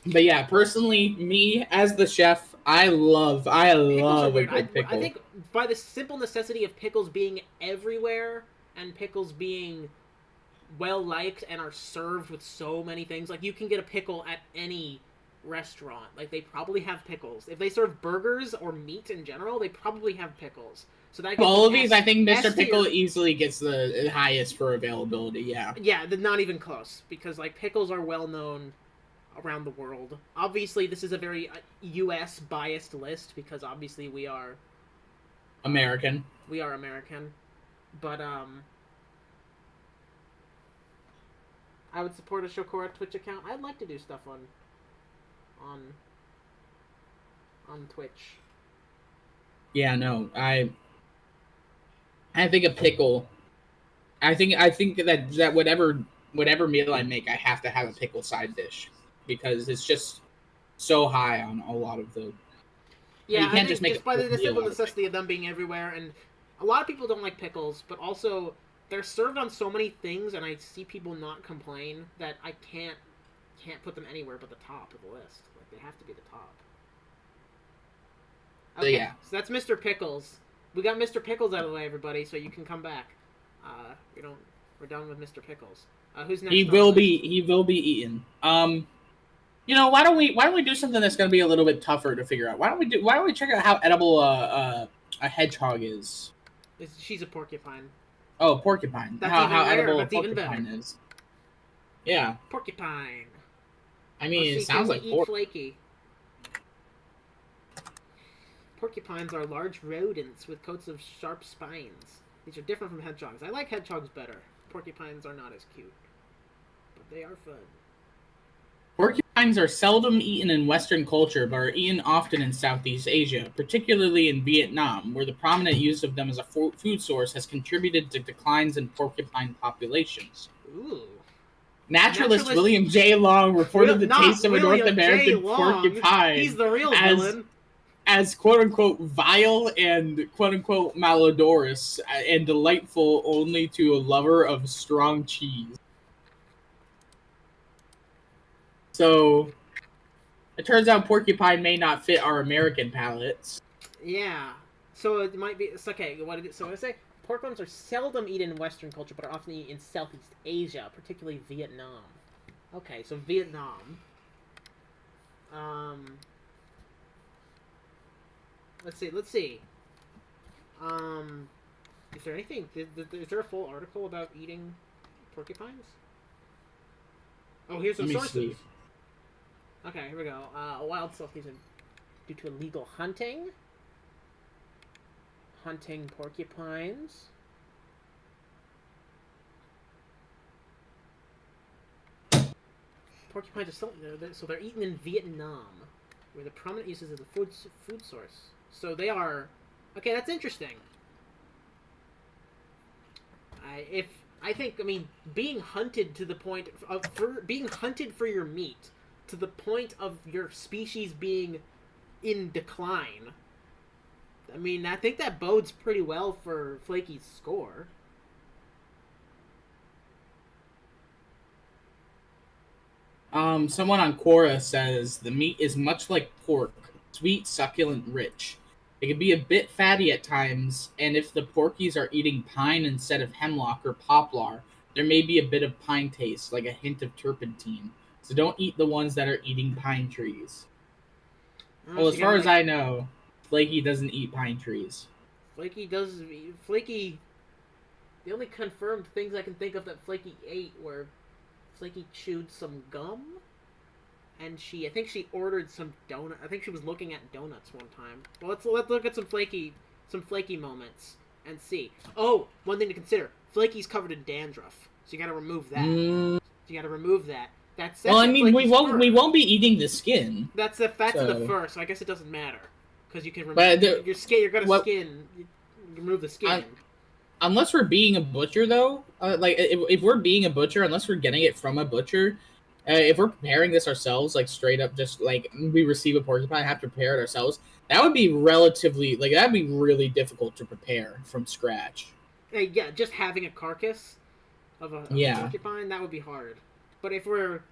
But yeah, personally, me as the chef, I love a good pickle. I think by the simple necessity of pickles being everywhere and pickles being well liked and are served with so many things, like you can get a pickle at any restaurant. Like they probably have pickles. If they serve burgers or meat in general, they probably have pickles. So that all of these, I think Mr. Pickle easily gets the highest for availability. Yeah. Yeah, not even close, because like pickles are well known around the world. Obviously, this is a very U.S. biased list because obviously we are American. But I would support a Shokora Twitch account. I'd like to do stuff on Twitch. Yeah, no, I think a pickle. I think that whatever meal I make, I have to have a pickle side dish because it's just so high on a lot of the. Yeah, you can't just make it by the simple necessity of them being everywhere, and a lot of people don't like pickles, but also they're served on so many things, and I see people not complain that I can't put them anywhere but the top of the list. Like they have to be the top. Okay, yeah. So that's Mr. Pickles. We got Mr. Pickles out of the way, everybody, so you can come back. We're done with Mr. Pickles. Who's next? He will be eaten. You know, why don't we do something that's going to be a little bit tougher to figure out? Why don't we check out how edible a hedgehog is? She's a porcupine. Oh, porcupine. That's how even edible a porcupine is. Yeah. Porcupine. I mean, it sounds like pork. Flaky. Porcupines are large rodents with coats of sharp spines. These are different from hedgehogs. I like hedgehogs better. Porcupines are not as cute. They are fun. Porcupines are seldom eaten in Western culture, but are eaten often in Southeast Asia, particularly in Vietnam, where the prominent use of them as a food source has contributed to declines in porcupine populations. Ooh. Naturalist William J. Long reported the taste of a North William J. American Long. He's porcupine the real villain. as quote-unquote vile and quote-unquote malodorous and delightful only to a lover of strong cheese. So, it turns out porcupine may not fit our American palates. Yeah. So it might be... It's okay, so I say... Porcupines are seldom eaten in Western culture, but are often eaten in Southeast Asia, particularly Vietnam. Okay, so Vietnam. Let's see. Is there anything... Is there a full article about eating porcupines? Oh, here's some sources. See. Okay, here we go. Wild self-use due to illegal hunting. Hunting porcupines. Porcupines are still... So they're eaten in Vietnam, where the prominent uses of the food source. So they are... Okay, that's interesting. I think, being hunted to the point of... being hunted for your meat, to the point of your species being in decline... I think that bodes pretty well for Flaky's score. Someone on Quora says the meat is much like pork, sweet, succulent, rich. It can be a bit fatty at times, and if the porkies are eating pine instead of hemlock or poplar, there may be a bit of pine taste, like a hint of turpentine. So don't eat the ones that are eating pine trees. Well, as far as I know, Flaky doesn't eat pine trees. Flaky... The only confirmed things I can think of that Flaky ate were... Flaky chewed some gum, and I think she ordered some donut. I think she was looking at donuts one time. Well, let's look at some Flaky moments and see. Oh, one thing to consider: Flaky's covered in dandruff, so you got to remove that. That's well, we won't be eating the skin. That's the fur, so I guess it doesn't matter because you can remove your skin. You're gonna remove the skin. Unless we're being a butcher, though, if we're being a butcher, unless we're getting it from a butcher, if we're preparing this ourselves, like straight up, just like we receive a porcupine, have to prepare it ourselves, that would be that'd be really difficult to prepare from scratch. Yeah, just having a carcass of a porcupine, that would be hard. But if we're,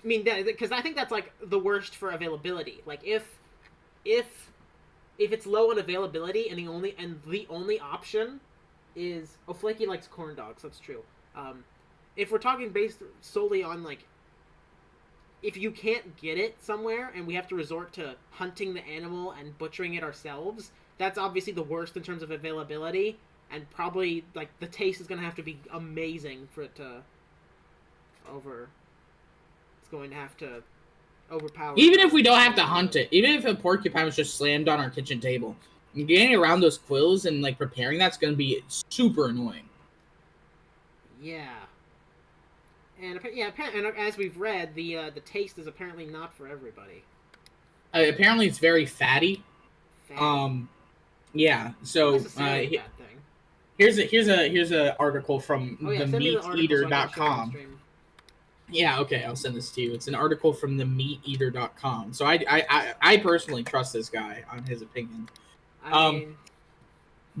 because I think that's like the worst for availability. Like if it's low on availability and the only option is... Oh, Flaky likes corn dogs, that's true. If we're talking based solely on, like, if you can't get it somewhere and we have to resort to hunting the animal and butchering it ourselves, that's obviously the worst in terms of availability, and probably, like, the taste is going to have to be amazing for it to it's going to have to overpower... Even if we don't have to hunt it, even if a porcupine was just slammed on our kitchen table... Getting around those quills and like preparing that's going to be super annoying. Yeah. And as we've read, the taste is apparently not for everybody. Apparently, it's very fatty. Yeah. So here's a article from themeateater.com. Yeah. Okay. I'll send this to you. It's an article from themeateater.com. So I personally trust this guy on his opinion.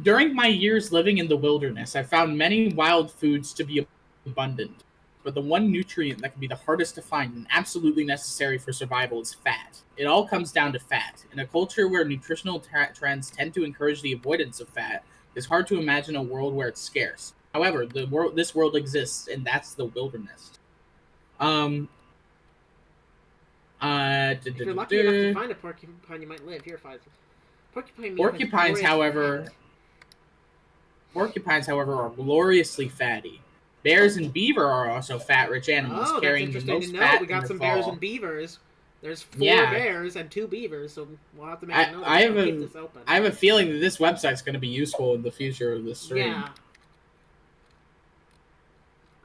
During my years living in the wilderness, I found many wild foods to be abundant, but the one nutrient that can be the hardest to find and absolutely necessary for survival is fat. It all comes down to fat. In a culture where nutritional trends tend to encourage the avoidance of fat, it's hard to imagine a world where it's scarce. However, this world exists, and that's the wilderness. If you're lucky enough to find a porcupine, you might live. Here, Pfizer. Porcupines, however, are gloriously fatty. Bears and beaver are also fat-rich animals, carrying the most fat. We got some bears and beavers. There's 4 bears and 2 beavers, so we'll have to make another. Keep this open. I have a feeling that this website's going to be useful in the future of this stream. Yeah.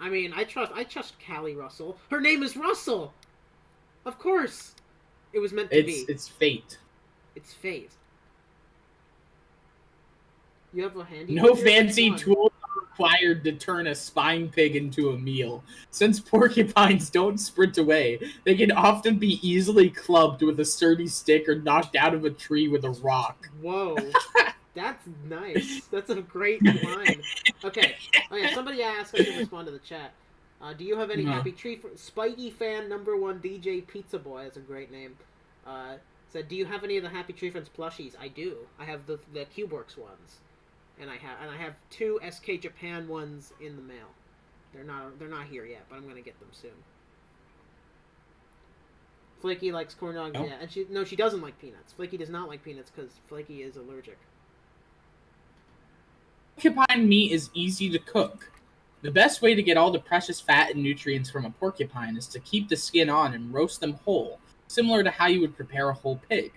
I mean, I trust Callie Russell. Her name is Russell. Of course, it was meant to be. It's fate. It's fate. You have a handy. No fancy tools are required to turn a spine pig into a meal. Since porcupines don't sprint away, they can often be easily clubbed with a sturdy stick or knocked out of a tree with a rock. Whoa. That's nice. That's a great line. Okay. Oh yeah, somebody asked, I should respond to the chat. Do you have any Happy Tree... Spikey fan #1 DJ Pizza Boy, that's a great name. Said, do you have any of the Happy Tree Friends plushies? I do. I have the CubeWorks ones. And I have 2 SK Japan ones in the mail. They're not here yet, but I'm gonna get them soon. Flaky likes corn dogs, yeah, and she doesn't like peanuts. Flaky does not like peanuts because Flaky is allergic. Porcupine meat is easy to cook. The best way to get all the precious fat and nutrients from a porcupine is to keep the skin on and roast them whole, similar to how you would prepare a whole pig.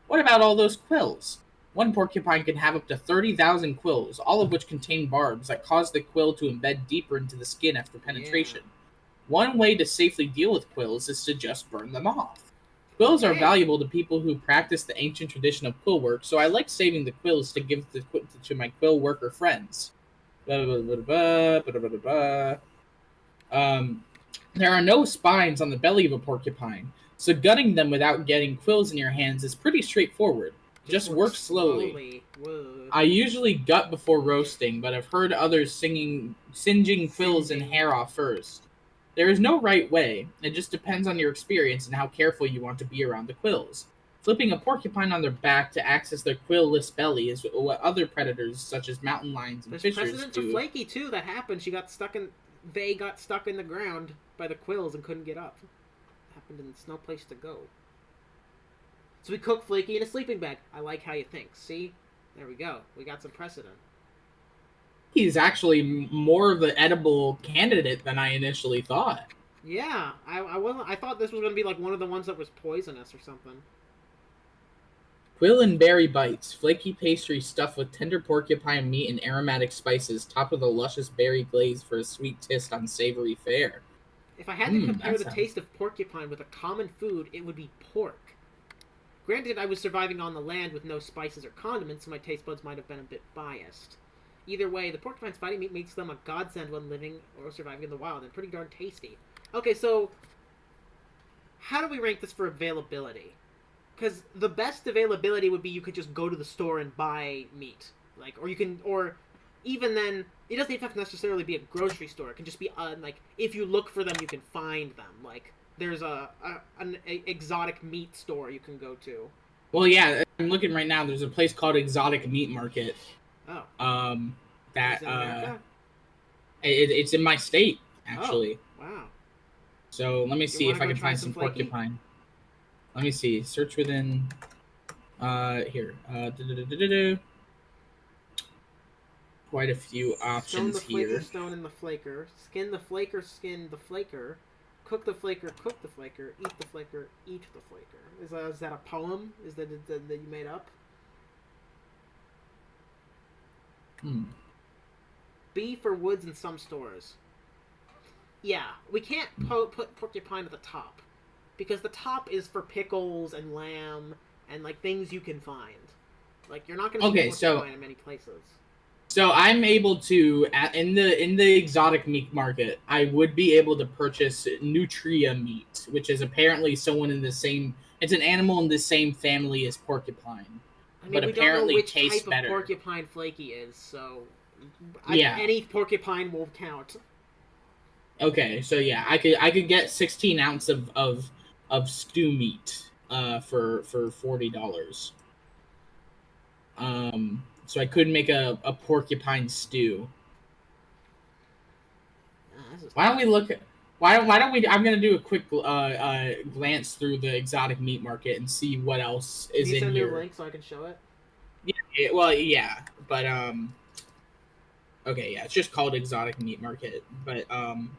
What about all those quills? One porcupine can have up to 30,000 quills, all of which contain barbs that cause the quill to embed deeper into the skin after penetration. Yeah. One way to safely deal with quills is to just burn them off. Quills are valuable to people who practice the ancient tradition of quill work, so I like saving the quills to give to my quill worker friends. There are no spines on the belly of a porcupine, so gutting them without getting quills in your hands is pretty straightforward. Just work slowly. I usually gut before roasting, but I've heard others singeing quills and hair off first. There is no right way. It just depends on your experience and how careful you want to be around the quills. Flipping a porcupine on their back to access their quill-less belly is what other predators, such as mountain lions and fishers, do. There's precedent to Flaky, too. That happened. They got stuck in the ground by the quills and couldn't get up. It happened and there's no place to go. So we cook Flaky in a sleeping bag. I like how you think. See? There we go. We got some precedent. He's actually more of an edible candidate than I initially thought. Yeah, I thought this was going to be like one of the ones that was poisonous or something. Quill and berry bites. Flaky pastry stuffed with tender porcupine meat and aromatic spices, topped with a luscious berry glaze for a sweet twist on savory fare. If I had to compare the taste of porcupine with a common food, it would be pork. Granted, I was surviving on the land with no spices or condiments, so my taste buds might have been a bit biased. Either way, the porcupine's fighting meat makes them a godsend when living or surviving in the wild, and pretty darn tasty. Okay, so how do we rank this for availability? Because the best availability would be you could just go to the store and buy meat, or even then, it doesn't even have to necessarily be a grocery store. It can just be if you look for them, you can find them. Like there's an exotic meat store you can go to. Well, yeah, I'm looking right now. There's a place called Exotic Meat Market. Oh. It's in my state, actually. Oh, wow. So let me see if I can find some porcupine. Let me see. Search within. Here. Quite a few options here. Stone in the flaker. Skin the flaker. Skin the flaker. Cook the flaker. Cook the flaker. Eat the flaker. Eat the flaker. Is that a poem? Is that you made up? B for woods in some stores. Yeah, we can't put porcupine at the top. Because the top is for pickles and lamb and things you can find. You're not going to see porcupine in many places. So I'm able to in the exotic meat market, I would be able to purchase nutria meat, which is apparently someone in the same. It's an animal in the same family as porcupine, but we apparently don't know which tastes type better. Of porcupine Flaky is, so yeah, any porcupine will count. Okay, so yeah, I could get 16 ounce of stew meat for $40. So I could make a porcupine stew. Why don't we look at why don't we? I'm gonna do a quick glance through the exotic meat market and see what else is in here. Can you send me a link so I can show it? Yeah, but okay, yeah, it's just called exotic meat market, but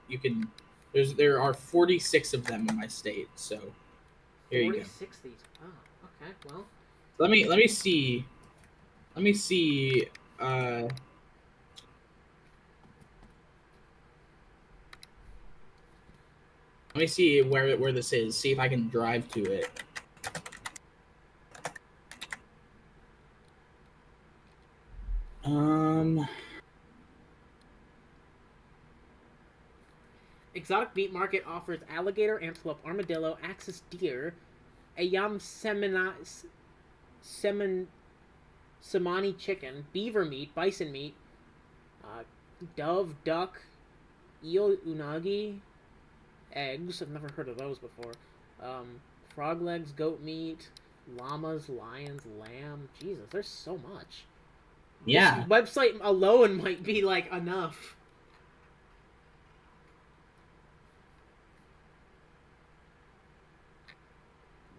you can. There are 46 of them in my state, so here you go. 46 these. Oh, okay. Well, let me see. Let me see. Let me see where this is. See if I can drive to it. Exotic meat market offers alligator, antelope, armadillo, axis deer, ayam semani chicken, beaver meat, bison meat, dove, duck, eel unagi, eggs. I've never heard of those before. Frog legs, goat meat, llamas, lions, lamb. Jesus, there's so much. Yeah. This website alone might be like enough.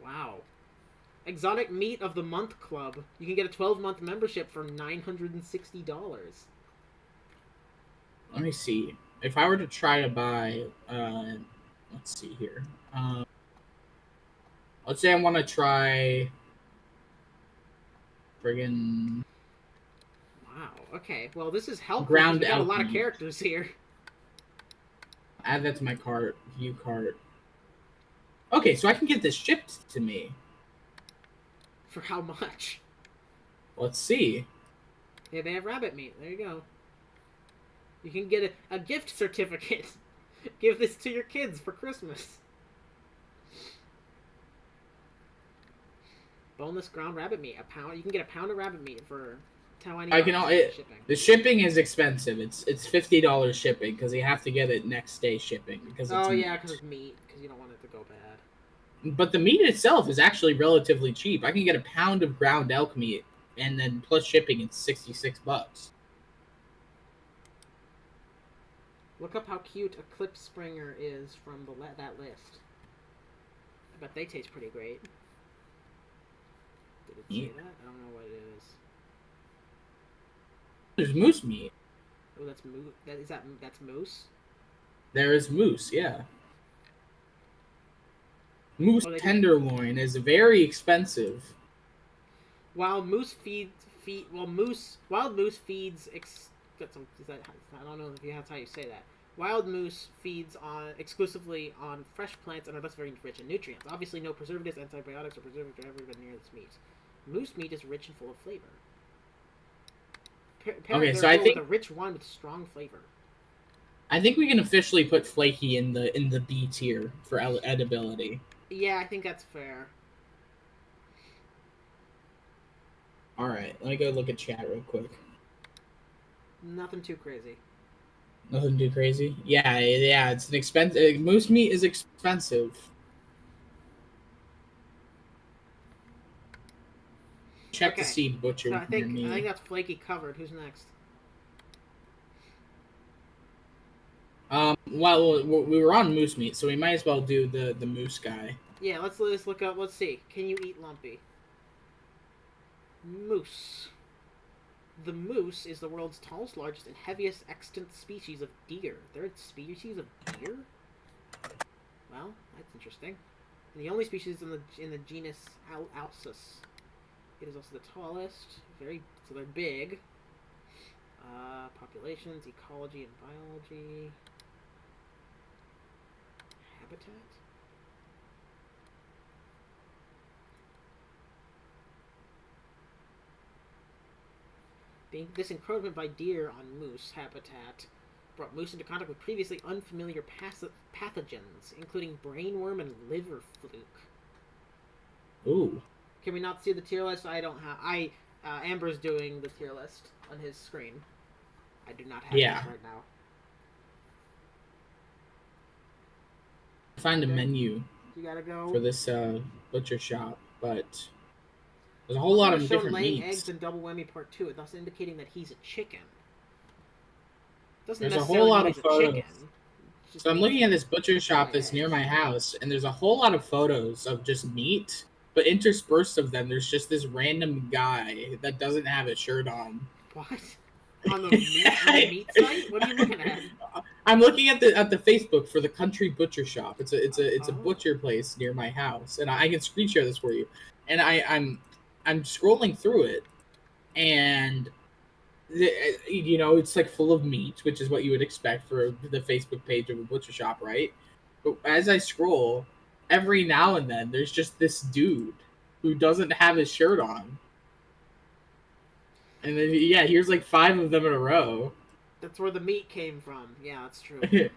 Wow. Exotic Meat of the Month Club. You can get a 12-month membership for $960. Let me see. If I were to try to buy, let's see here. Let's say I want to try friggin' Wow. Okay. Well, this is helpful. Ground We got a lot of elk meat. characters here. Add that to my cart. View cart. Okay, so I can get this shipped to me. For how much? Let's see. Yeah, they have rabbit meat. There you go. You can get a gift certificate. Give this to your kids for Christmas. Boneless ground rabbit meat. A pound. You can get a pound of rabbit meat for $20. I can. Shipping. The shipping is expensive. It's $50 shipping because you have to get it next day shipping because it's yeah, because it's meat. Because you don't want it to go bad. But the meat itself is actually relatively cheap. I can get a pound of ground elk meat, and then plus shipping, it's $66. Look up how cute Eclipse Springer is from that list. I bet they taste pretty great. Did it say that? I don't know what it is. There's moose meat. Oh, that's moose. That's moose? There is moose, yeah. Moose tenderloin is very expensive. Wild moose feeds. Wild moose feeds. I don't know if that's how you say that. Wild moose feeds exclusively on fresh plants and are thus very rich in nutrients. Obviously, no preservatives, antibiotics, or preservatives are ever been near this meat. Moose meat is rich and full of flavor. Okay, so I think a rich wine with strong flavor. I think we can officially put flaky in the B tier for edibility. Yeah, I think that's fair. All right, let me go look at chat real quick. Nothing too crazy. Nothing too crazy. Yeah. It's an expensive. Moose meat is expensive. Check to see butcher. So I think that's flaky covered. Who's next? Well, we were on moose meat, so we might as well do the moose guy. Yeah, let's look up. Let's see. Can you eat lumpy? Moose. The moose is the world's tallest, largest, and heaviest extant species of deer. There are species of deer? Well, that's interesting. And the only species in the genus Alsus. It is also the tallest. So they're big. Populations, ecology, and biology. Habitat. This encroachment by deer on moose habitat brought moose into contact with previously unfamiliar pathogens, including brainworm and liver fluke. Ooh. Can we not see the tier list? I don't have. Amber's doing the tier list on his screen. I do not have it right now. Find a menu. You gotta go for this butcher shop, but there's a whole lot of different laying meats. Eggs in Double Whammy Part 2, thus indicating that he's a chicken. There's a whole lot of photos. So I'm looking at this butcher shop that's near my house, and there's a whole lot of photos of just meat, but interspersed of them, there's just this random guy that doesn't have a shirt on. What? On the meat site? What are you looking at? I'm looking at the Facebook for the Country Butcher Shop. It's a butcher place near my house, and I can screen share this for you. And I'm scrolling through it, and it's like full of meat, which is what you would expect for the Facebook page of a butcher shop, right? But as I scroll, every now and then there's just this dude who doesn't have his shirt on. And then yeah, here's like 5 of them in a row. That's where the meat came from. Yeah, that's true. They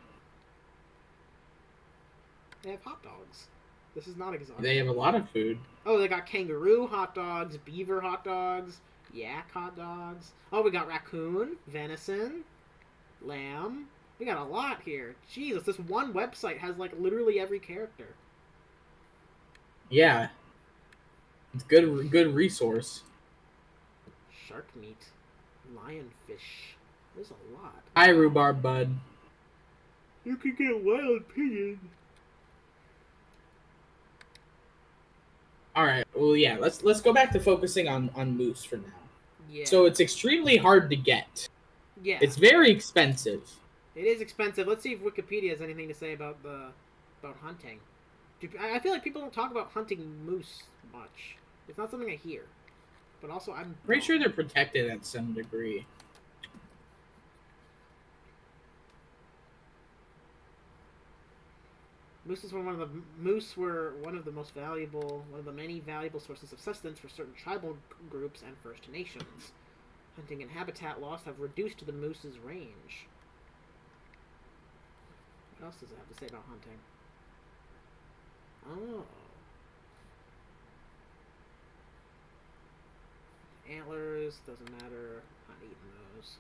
have hot dogs. This is not exotic. They have a lot of food. Oh, they got kangaroo hot dogs, beaver hot dogs, yak hot dogs. Oh, we got raccoon, venison, lamb. We got a lot here. Jesus, this one website has like literally every character. Yeah. It's good resource. Shark meat, lionfish. There's a lot. Hi, rhubarb bud. You could get wild pigeon. All right. Well, yeah. Let's go back to focusing on moose for now. Yeah. So it's extremely hard to get. Yeah. It's very expensive. It is expensive. Let's see if Wikipedia has anything to say about hunting. I feel like people don't talk about hunting moose much. It's not something I hear. But also, I'm Pretty sure they're protected at some degree. Moose were one of the many valuable sources of sustenance for certain tribal groups and First Nations. Hunting and habitat loss have reduced the moose's range. What else does it have to say about hunting? Oh. Antlers, doesn't matter. Not eating those.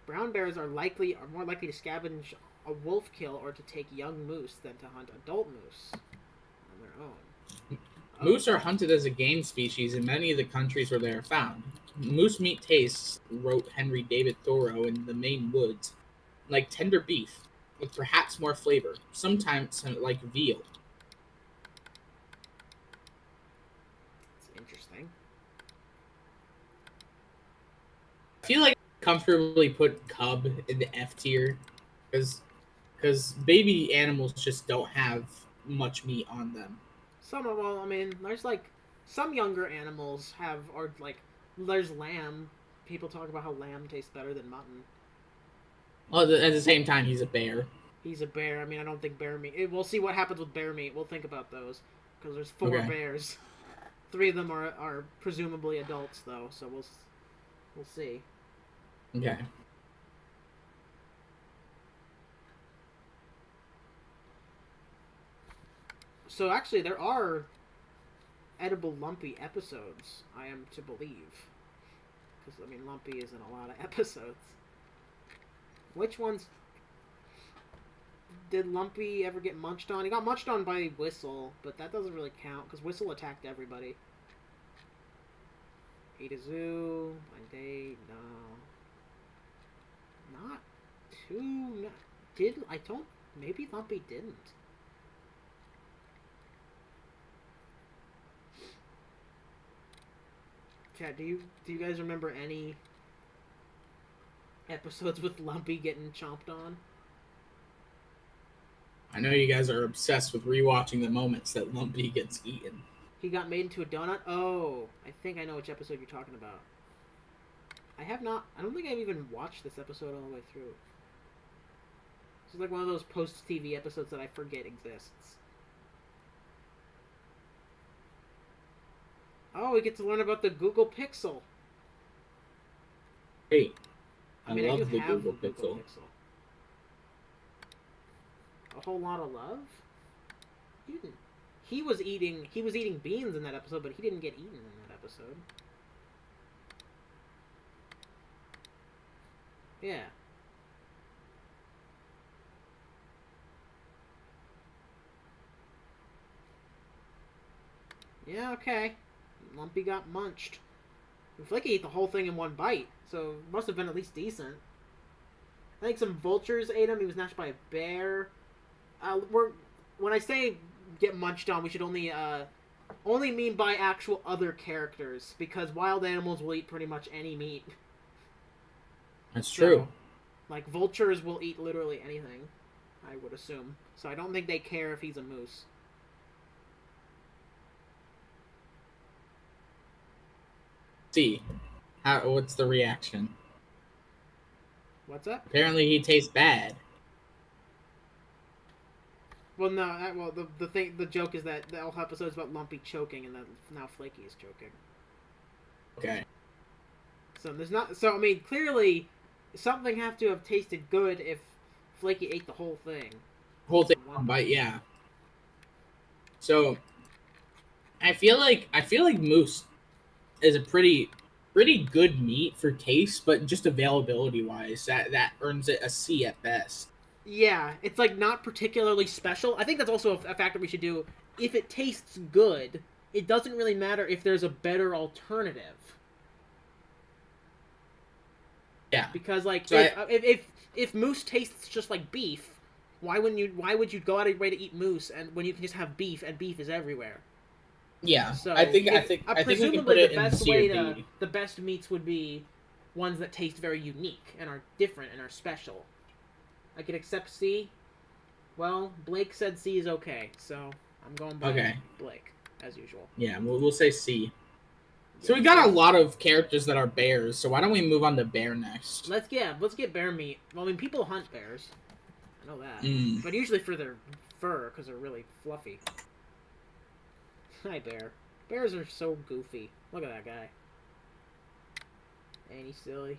Brown bears are more likely to scavenge a wolf kill or to take young moose than to hunt adult moose on their own. Moose are hunted as a game species in many of the countries where they are found. Moose meat tastes, wrote Henry David Thoreau in The Maine Woods, like tender beef, with perhaps more flavor, sometimes like veal. It's interesting. I feel like I comfortably put cub in the F tier, because baby animals just don't have much meat on them. There's like some younger animals there's lamb. People talk about how lamb tastes better than mutton. Well, at the same time, he's a bear. He's a bear. I mean, I don't think bear meat. We'll see what happens with bear meat. We'll think about those because there's 4 bears. 3 of them are presumably adults though, so we'll see. Okay. So actually, there are edible lumpy episodes, I am to believe. Because, lumpy is in a lot of episodes. Which ones did Lumpy ever get munched on? He got munched on by Whistle, but that doesn't really count, because Whistle attacked everybody. Eat a zoo, blind date, no. Not too... Maybe Lumpy didn't. Chat, do you guys remember any episodes with Lumpy getting chomped on? I know you guys are obsessed with rewatching the moments that Lumpy gets eaten. He got made into a donut? Oh, I think I know which episode you're talking about. I don't think I've even watched this episode all the way through. This is like one of those post-TV episodes that I forget exists. Oh, we get to learn about the Google Pixel. Hey, I love the Google Pixel. A whole lot of love? He was eating beans in that episode, but he didn't get eaten in that episode. Yeah. Yeah, okay. Lumpy got munched. Flicky ate the whole thing in one bite, so it must have been at least decent. I think some vultures ate him. He was snatched by a bear. When I say get munched on, we should only mean by actual other characters, because wild animals will eat pretty much any meat. That's true. Like, vultures will eat literally anything, I would assume. So I don't think they care if he's a moose. See, what's the reaction? What's up? Apparently he tastes bad. Well, no. Well, the joke is that the whole episode's about Lumpy choking, and that now Flaky is choking. Okay. So there's not. So I mean, clearly, something have to have tasted good if Flaky ate the whole thing. Whole thing, but yeah. So, I feel like moose is a pretty good meat for taste, but just availability wise, that earns it a C at best. Yeah, it's like not particularly special. I think that's also a factor we should do. If it tastes good, it doesn't really matter if there's a better alternative. Yeah. Because like So if moose tastes just like beef, why would you go out of your way to eat moose and when you can just have beef and beef is everywhere? yeah, So I think we can put it in C or D. the best meats would be ones that taste very unique and are different and are special. I can accept C. Well, Blake said C is okay, so I'm going by Blake as usual. Yeah, we'll say C. So we got a lot of characters that are bears. So why don't we move on to bear next? Let's get bear meat. Well, I mean, people hunt bears. I know that, but usually for their fur because they're really fluffy. Hi, bear. Bears are so goofy. Look at that guy. Ain't he silly?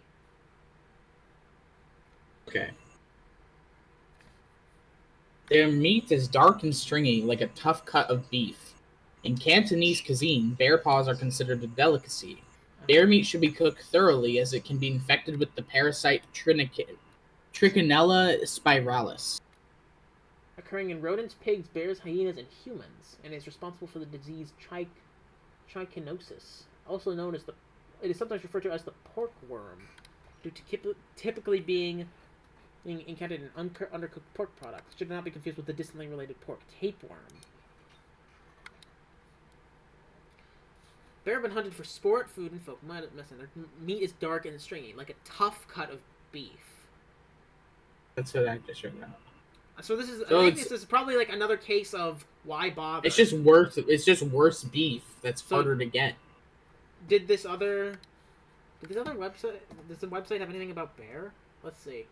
Okay. Their meat is dark and stringy, like a tough cut of beef. In Cantonese cuisine, bear paws are considered a delicacy. Bear meat should be cooked thoroughly as it can be infected with the parasite Trichinella spiralis. Occurring in rodents, pigs, bears, hyenas, and humans, and is responsible for the disease trichinosis, also known as it is sometimes referred to as the pork worm, due to typically being encountered in undercooked pork products. Should not be confused with the distantly related pork tapeworm. Bear have been hunted for sport, food, and folk medicine. Their meat is dark and stringy, like a tough cut of beef. That's what I just wrote down. So this is. I think this is probably like another case of why bother. It's just worse. It's just worse beef that's harder to get. Did this other website? Does the website have anything about bear? Let's see.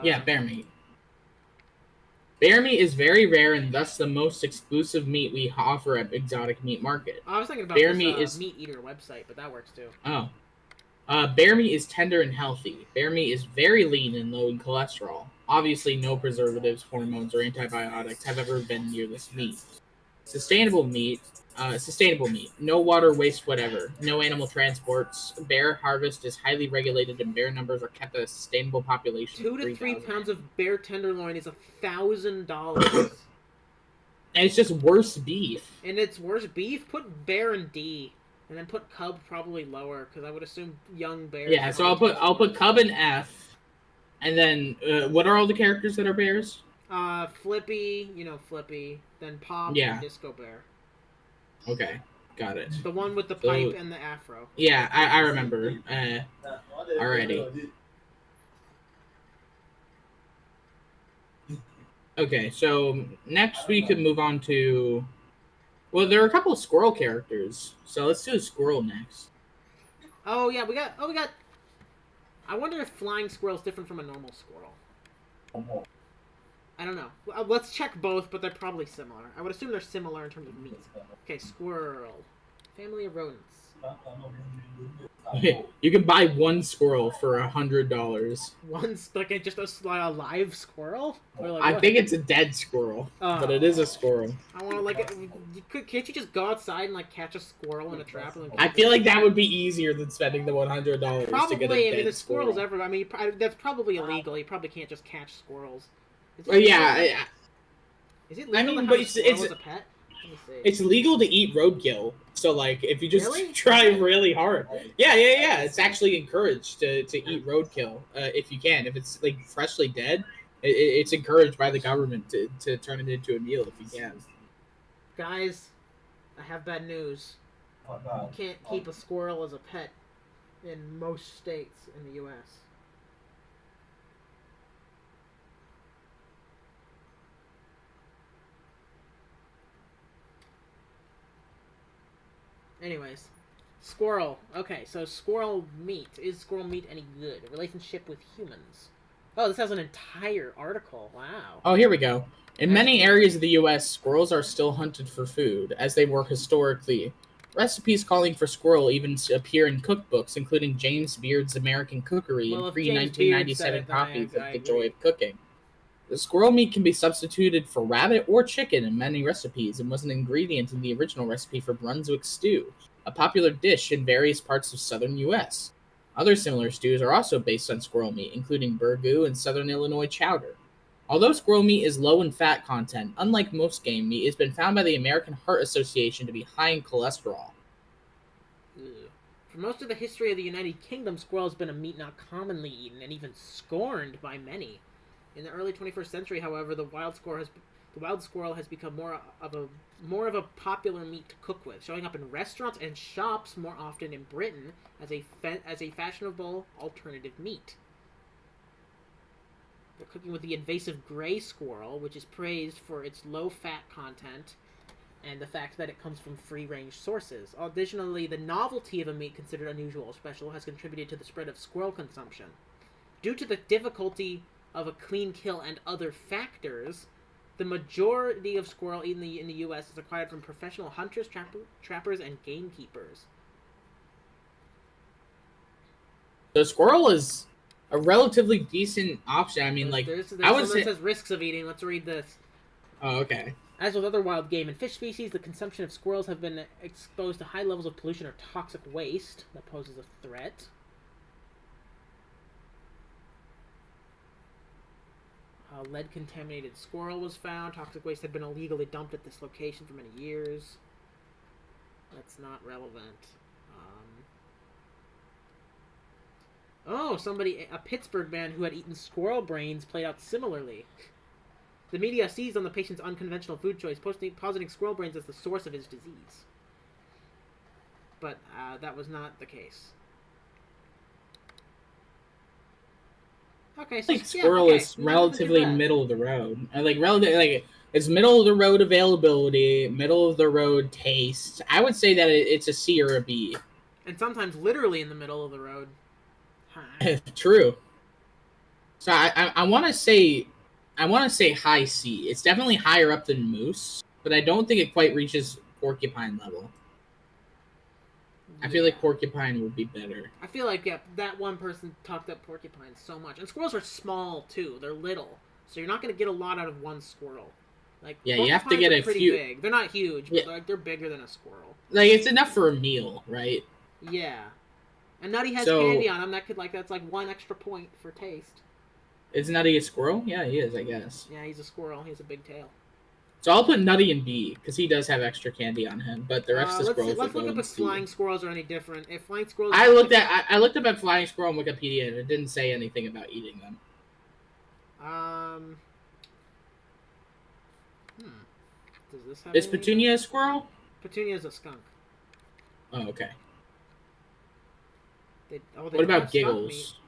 Yeah, bear meat. Bear meat is very rare and thus the most exclusive meat we offer at Exotic Meat Market. I was thinking about bear meat is Meat Eater website, but that works too. Oh. Bear meat is tender and healthy. Bear meat is very lean and low in cholesterol. Obviously, no preservatives, hormones, or antibiotics have ever been near this meat. Sustainable meat. No water waste whatever. No animal transports. Bear harvest is highly regulated and bear numbers are kept at a sustainable population. 2 to 3 pounds of bear tenderloin is $1,000. And it's just worse beef. And it's worse beef? Put bear in D. And then put cub probably lower, because I would assume young bears. Yeah, so I'll put cub in F. And then, what are all the characters that are bears? Flippy, Flippy. Then Pop and Disco Bear. Okay, got it. The one with the pipe and the afro. Yeah, I remember. Alrighty. Okay, so next we could move on to... Well, there are a couple of squirrel characters, so let's do a squirrel next. Oh, yeah, we got... I wonder if flying squirrel is different from a normal squirrel. I don't know. Let's check both, but they're probably similar. I would assume they're similar in terms of meat. Okay, squirrel. Family of rodents. You can buy one squirrel for $100. Like just a live squirrel? Or like I think it's a dead squirrel, but it is a squirrel. I want to can't you just go outside and catch a squirrel in a trap? And I feel like that would be easier than spending the $100 probably, to get a dead the squirrel. Everywhere. I mean, that's probably illegal. You probably can't just catch squirrels. Well, yeah. Is it legal to have a squirrel as a pet? It's legal to eat roadkill. So, if you just try really hard. Yeah. It's actually encouraged to eat roadkill if you can. If it's, freshly dead, it's encouraged by the government to turn it into a meal if you can. Guys, I have bad news. You can't keep a squirrel as a pet in most states in the U.S. Anyways, squirrel. Okay, so squirrel meat. Is squirrel meat any good? A relationship with humans. Oh, this has an entire article. Wow. Oh, here we go. In That's many areas of the U.S., squirrels are still hunted for food, as they were historically. Recipes calling for squirrel even appear in cookbooks, including James Beard's American Cookery Well, and if pre James Beard said 1997 it, then copies of I The Joy agree. of Cooking. The squirrel meat can be substituted for rabbit or chicken in many recipes and was an ingredient in the original recipe for Brunswick stew, a popular dish in various parts of southern U.S. Other similar stews are also based on squirrel meat, including burgoo and southern Illinois chowder. Although squirrel meat is low in fat content, unlike most game meat, it has been found by the American Heart Association to be high in cholesterol. Ugh. For most of the history of the United Kingdom, squirrel has been a meat not commonly eaten and even scorned by many. In the early 21st century, however, the wild squirrel has become more of a popular meat to cook with, showing up in restaurants and shops more often in Britain as a fashionable alternative meat. They're cooking with the invasive gray squirrel, which is praised for its low fat content and the fact that it comes from free-range sources. Additionally, the novelty of a meat considered unusual or special has contributed to the spread of squirrel consumption. Due to the difficulty of a clean kill and other factors, the majority of squirrel eaten in the U.S. is acquired from professional hunters, trappers, and gamekeepers. The squirrel is a relatively decent option. I mean, There's I would something that say. says risks of eating. Let's read this. Oh, okay. As with other wild game and fish species, the consumption of squirrels have been exposed to high levels of pollution or toxic waste that poses a threat. Lead-contaminated squirrel was found. Toxic waste had been illegally dumped at this location for many years. That's not relevant. A Pittsburgh man who had eaten squirrel brains played out similarly. The media seized on the patient's unconventional food choice, positing squirrel brains as the source of his disease. But that was not the case. Okay, so Like squirrel is relatively middle of the road. It's middle of the road availability, middle of the road taste. I would say that it's a C or a B. And sometimes literally in the middle of the road. True. So I want to say high C. It's definitely higher up than moose, but I don't think it quite reaches porcupine level. I feel like porcupine would be better. I feel like that one person talked up porcupines so much, and squirrels are small too. They're little, so you're not going to get a lot out of one squirrel. Like you have to get a pretty few. Big. They're not huge, but they're bigger than a squirrel. Like it's enough for a meal, right? Yeah. And Nutty has candy on him. That's like one extra point for taste. Is Nutty a squirrel? Yeah, he is, I guess. Yeah, he's a squirrel. He has a big tail. So I'll put Nutty in B because he does have extra candy on him, but the rest of the squirrels. Let's look up if flying squirrels are any different. If flying squirrels, I looked up at flying squirrel on Wikipedia and it didn't say anything about eating them. Does this have? Is Petunia a squirrel? Petunia is a skunk. Oh, okay. What about Giggles?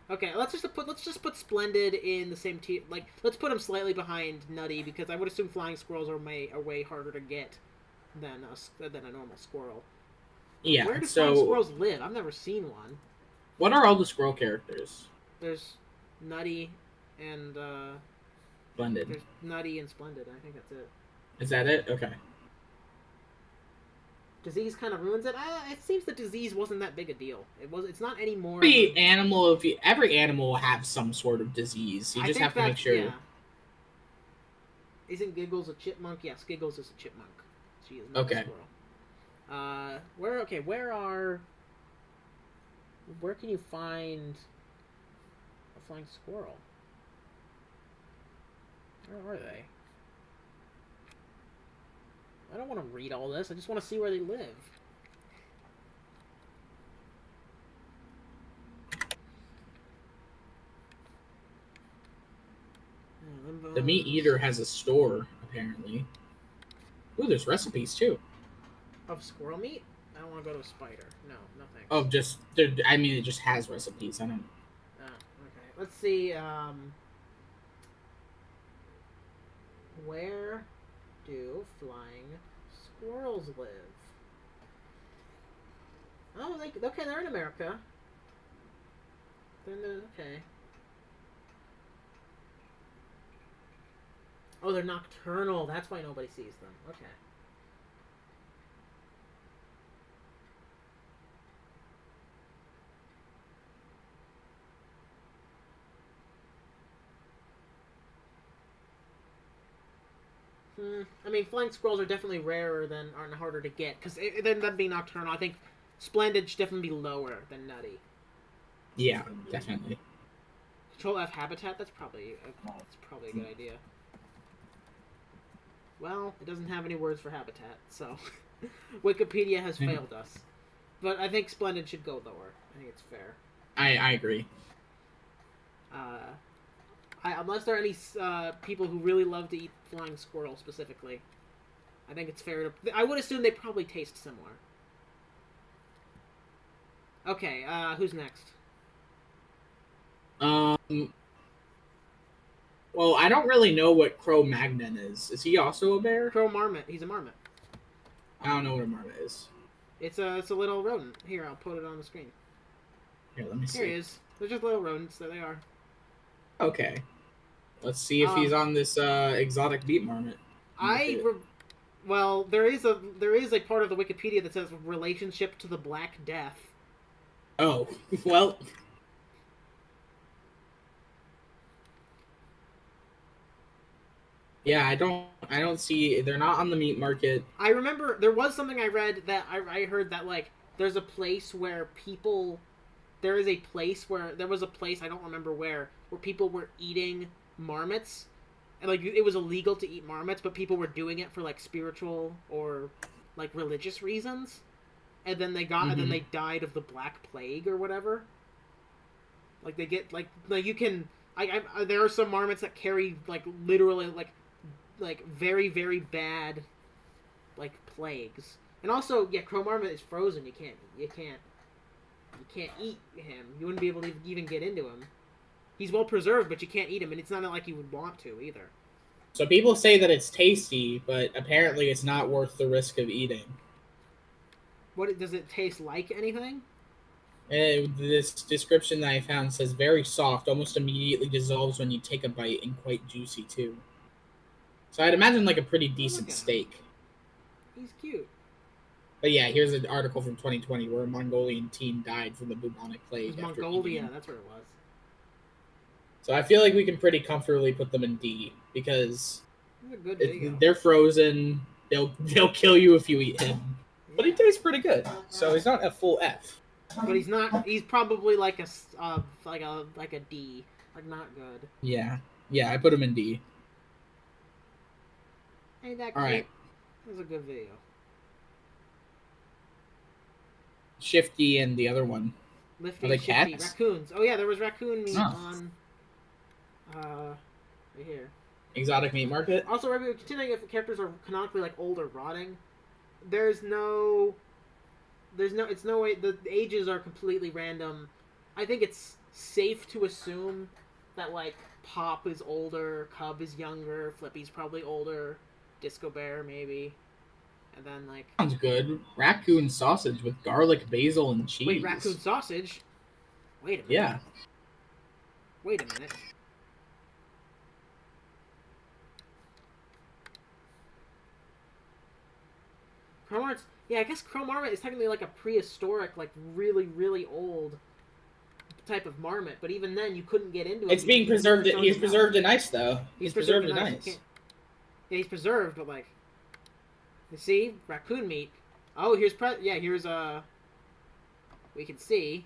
Okay, let's just put Splendid in the same tier. Like, let's put him slightly behind Nutty because I would assume flying squirrels are way harder to get than a normal squirrel. Yeah. Where do flying squirrels live? I've never seen one. What are all the squirrel characters? There's Nutty and Splendid. There's Nutty and Splendid. I think that's it. Is that it? Okay. Disease kind of ruins it. It seems that disease wasn't that big a deal. It's not anymore. Every animal will have some sort of disease. You just have to make sure. Yeah. Isn't Giggles a chipmunk? Yes, Giggles is a chipmunk. She is not a squirrel. Where can you find a flying squirrel? Where are they? I don't want to read all this. I just want to see where they live. The meat eater has a store, apparently. Ooh, there's recipes, too. Of squirrel meat? I don't want to go to a spider. No thanks. Oh, it just has recipes. I don't... Okay. Let's see, where do flying squirrels live? Oh, they're in America. Okay. Oh, they're nocturnal. That's why nobody sees them. Okay. I mean, flying squirrels are definitely rarer than and harder to get because then them being nocturnal, I think splendid should definitely be lower than nutty. Yeah, definitely. Control F habitat. That's probably a good idea. Well, it doesn't have any words for habitat, so Wikipedia has failed us. But I think splendid should go lower. I think it's fair. I agree. Unless there are any people who really love to eat flying squirrel specifically, I think it's fair to. I would assume they probably taste similar. Okay, who's next? Well, I don't really know what Cro-Magnon is. Is he also a bear? Marmot. He's a marmot. I don't know what a marmot is. It's a little rodent. Here, I'll put it on the screen. Here, let me see. Here he is. They're just little rodents. There they are. Okay. Let's see if he's on this exotic beet marmot. Well, there is a part of the Wikipedia that says relationship to the Black Death. Oh, well. Yeah, I don't see. They're not on the meat market. I remember there was something I read that I heard that like there's a place where people. There was a place I don't remember where people were eating marmots, and like it was illegal to eat marmots, but people were doing it for like spiritual or like religious reasons, and then they died of the Black Plague or whatever. Like they get like you can there are some marmots that carry like literally like very very bad like plagues, and also yeah, Cro Marmot is frozen. You can't eat him. You wouldn't be able to even get into him. He's well preserved, but you can't eat him, and it's not like you would want to either. So people say that it's tasty, but apparently it's not worth the risk of eating. What does it taste like? Anything? This description that I found says very soft, almost immediately dissolves when you take a bite, and quite juicy too. So I'd imagine like a pretty decent steak. He's cute. But yeah, here's an article from 2020 where a Mongolian teen died from the bubonic plague. Mongolia, that's where it was. So I feel like we can pretty comfortably put them in D because they're frozen. They'll kill you if you eat him. Yeah. But he tastes pretty good, so he's not a full F. But he's not. He's probably like a D, like not good. Yeah, I put him in D. Ain't that cute? All right, that was a good video. Shifty and the other one. Lifty, are they Shifty, cats? Raccoons. Oh yeah, there was raccoon meat on. Right here. Exotic meat market. Also, continuing if characters are canonically like old or rotting, it's no way. The ages are completely random. I think it's safe to assume that like Pop is older, Cub is younger, Flippy's probably older, Disco Bear maybe, and then like sounds good. Raccoon sausage with garlic, basil, and cheese. Wait, raccoon sausage? Wait a minute. Yeah. Wait a minute. Cro Marmot's, yeah, I guess Cro Marmot is technically like a prehistoric, like really, really old type of marmot. But even then, you couldn't get into it. It's being preserved. He's preserved in ice, though. He's preserved in ice. Yeah, he's preserved, but like, you see, raccoon meat. Oh, here's we can see.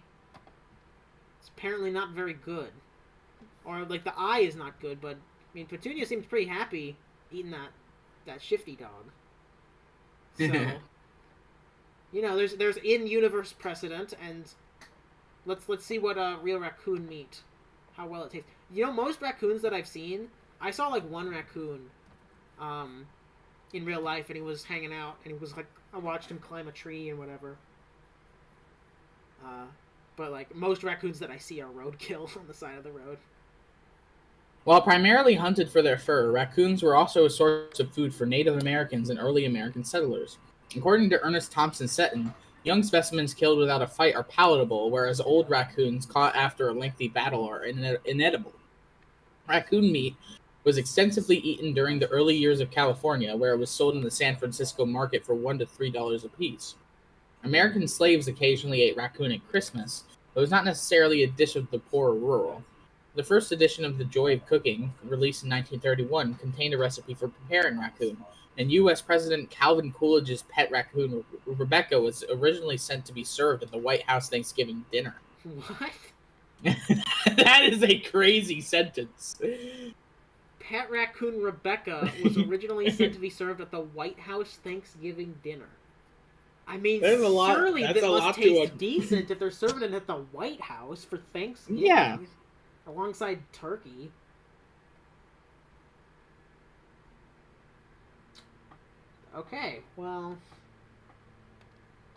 It's apparently not very good, or like the eye is not good. But I mean, Petunia seems pretty happy eating that Shifty dog. So, there's in-universe precedent, and let's see what real raccoon meat, how well it tastes. Most raccoons that I've seen, I saw like one raccoon, in real life, and he was hanging out, and he was like, I watched him climb a tree and whatever. But like most raccoons that I see are roadkill on the side of the road. While primarily hunted for their fur, raccoons were also a source of food for Native Americans and early American settlers. According to Ernest Thompson Seton, young specimens killed without a fight are palatable, whereas old raccoons caught after a lengthy battle are inedible. Raccoon meat was extensively eaten during the early years of California, where it was sold in the San Francisco market for $1 to $3 apiece. American slaves occasionally ate raccoon at Christmas, but it was not necessarily a dish of the poor or rural. The first edition of The Joy of Cooking, released in 1931, contained a recipe for preparing raccoon, and U.S. President Calvin Coolidge's pet raccoon, Rebecca, was originally sent to be served at the White House Thanksgiving dinner. What? That is a crazy sentence. Pet raccoon Rebecca was originally sent to be served at the White House Thanksgiving dinner. I mean, surely that must taste decent if they're serving it at the White House for Thanksgiving. Yeah. Alongside turkey. Okay, well.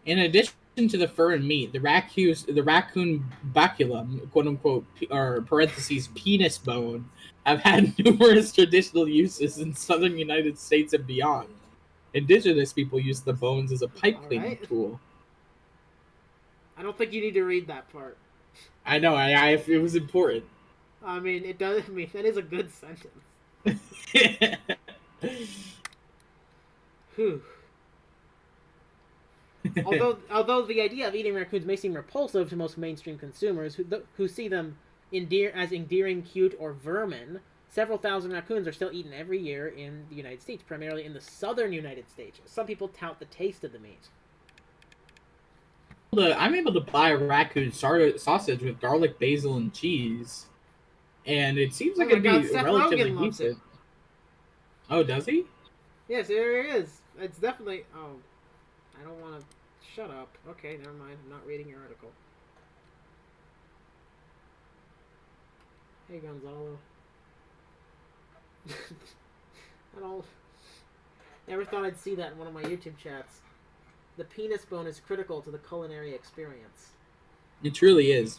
In addition to the fur and meat, the raccoon baculum, quote unquote, or parentheses, penis bone, have had numerous traditional uses in southern United States and beyond. Indigenous people use the bones as a pipe cleaning tool. I don't think you need to read that part. I know, it was important. I mean, it does. I mean, that is a good sentence. Whew. Although the idea of eating raccoons may seem repulsive to most mainstream consumers who see them as endearing, cute, or vermin, several thousand raccoons are still eaten every year in the United States, primarily in the southern United States. Some people tout the taste of the meat. I'm able to buy a raccoon sausage with garlic, basil, and cheese, and it seems like it'd be relatively decent. Oh, does he? Yes, there it is. It's definitely. Oh, I don't want to. Shut up. Okay, never mind. I'm not reading your article. Hey, Gonzalo. I don't. Never thought I'd see that in one of my YouTube chats. The penis bone is critical to the culinary experience. It truly is.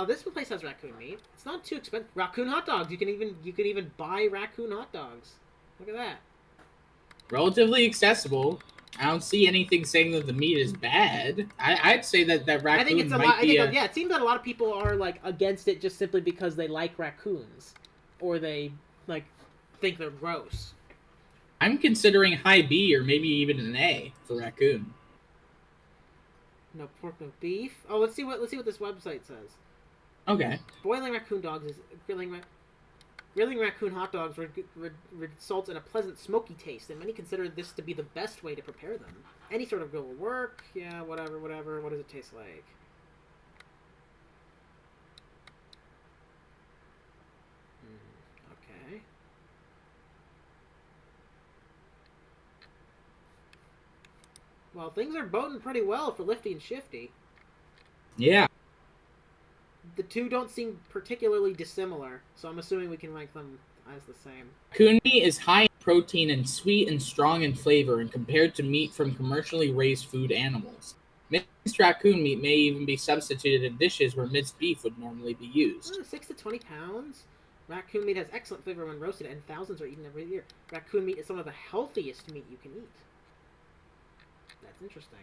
This place has raccoon meat. It's not too expensive. Raccoon hot dogs. You can even buy raccoon hot dogs. Look at that. Relatively accessible. I don't see anything saying that the meat is bad. I'd say that raccoon I think it's yeah, it seems that a lot of people are like against it just simply because they like raccoons, or they like think they're gross. I'm considering high B or maybe even an A for raccoon. No pork, no beef. Oh, let's see what this website says. Okay. Boiling raccoon dogs is grilling raccoon hot dogs results in a pleasant smoky taste, and many consider this to be the best way to prepare them. Any sort of grill will work. Yeah, whatever. What does it taste like? Okay. Well, things are boding pretty well for Lifty and Shifty. Yeah. The two don't seem particularly dissimilar, so I'm assuming we can rank them as the same. Raccoon meat is high in protein and sweet and strong in flavor, and compared to meat from commercially raised food animals. Minced raccoon meat may even be substituted in dishes where minced beef would normally be used. 6 to 20 pounds. Raccoon meat has excellent flavor when roasted, and thousands are eaten every year. Raccoon meat is some of the healthiest meat you can eat. That's interesting.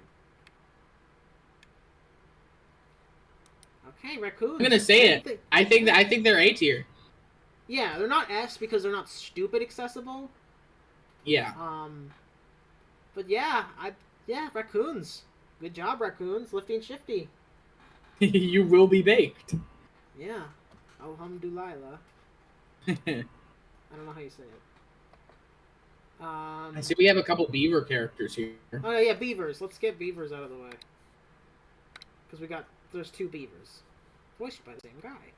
Okay, raccoons. I'm gonna say it. I think they're A tier. Yeah, they're not S because they're not stupid accessible. Yeah. But yeah, raccoons. Good job, raccoons. Lifty and Shifty. You will be baked. Yeah. Alhamdulillah. I don't know how you say it. I see we have a couple beaver characters here. Oh yeah, beavers. Let's get beavers out of the way. Because there's two beavers. Voiced by the same guy.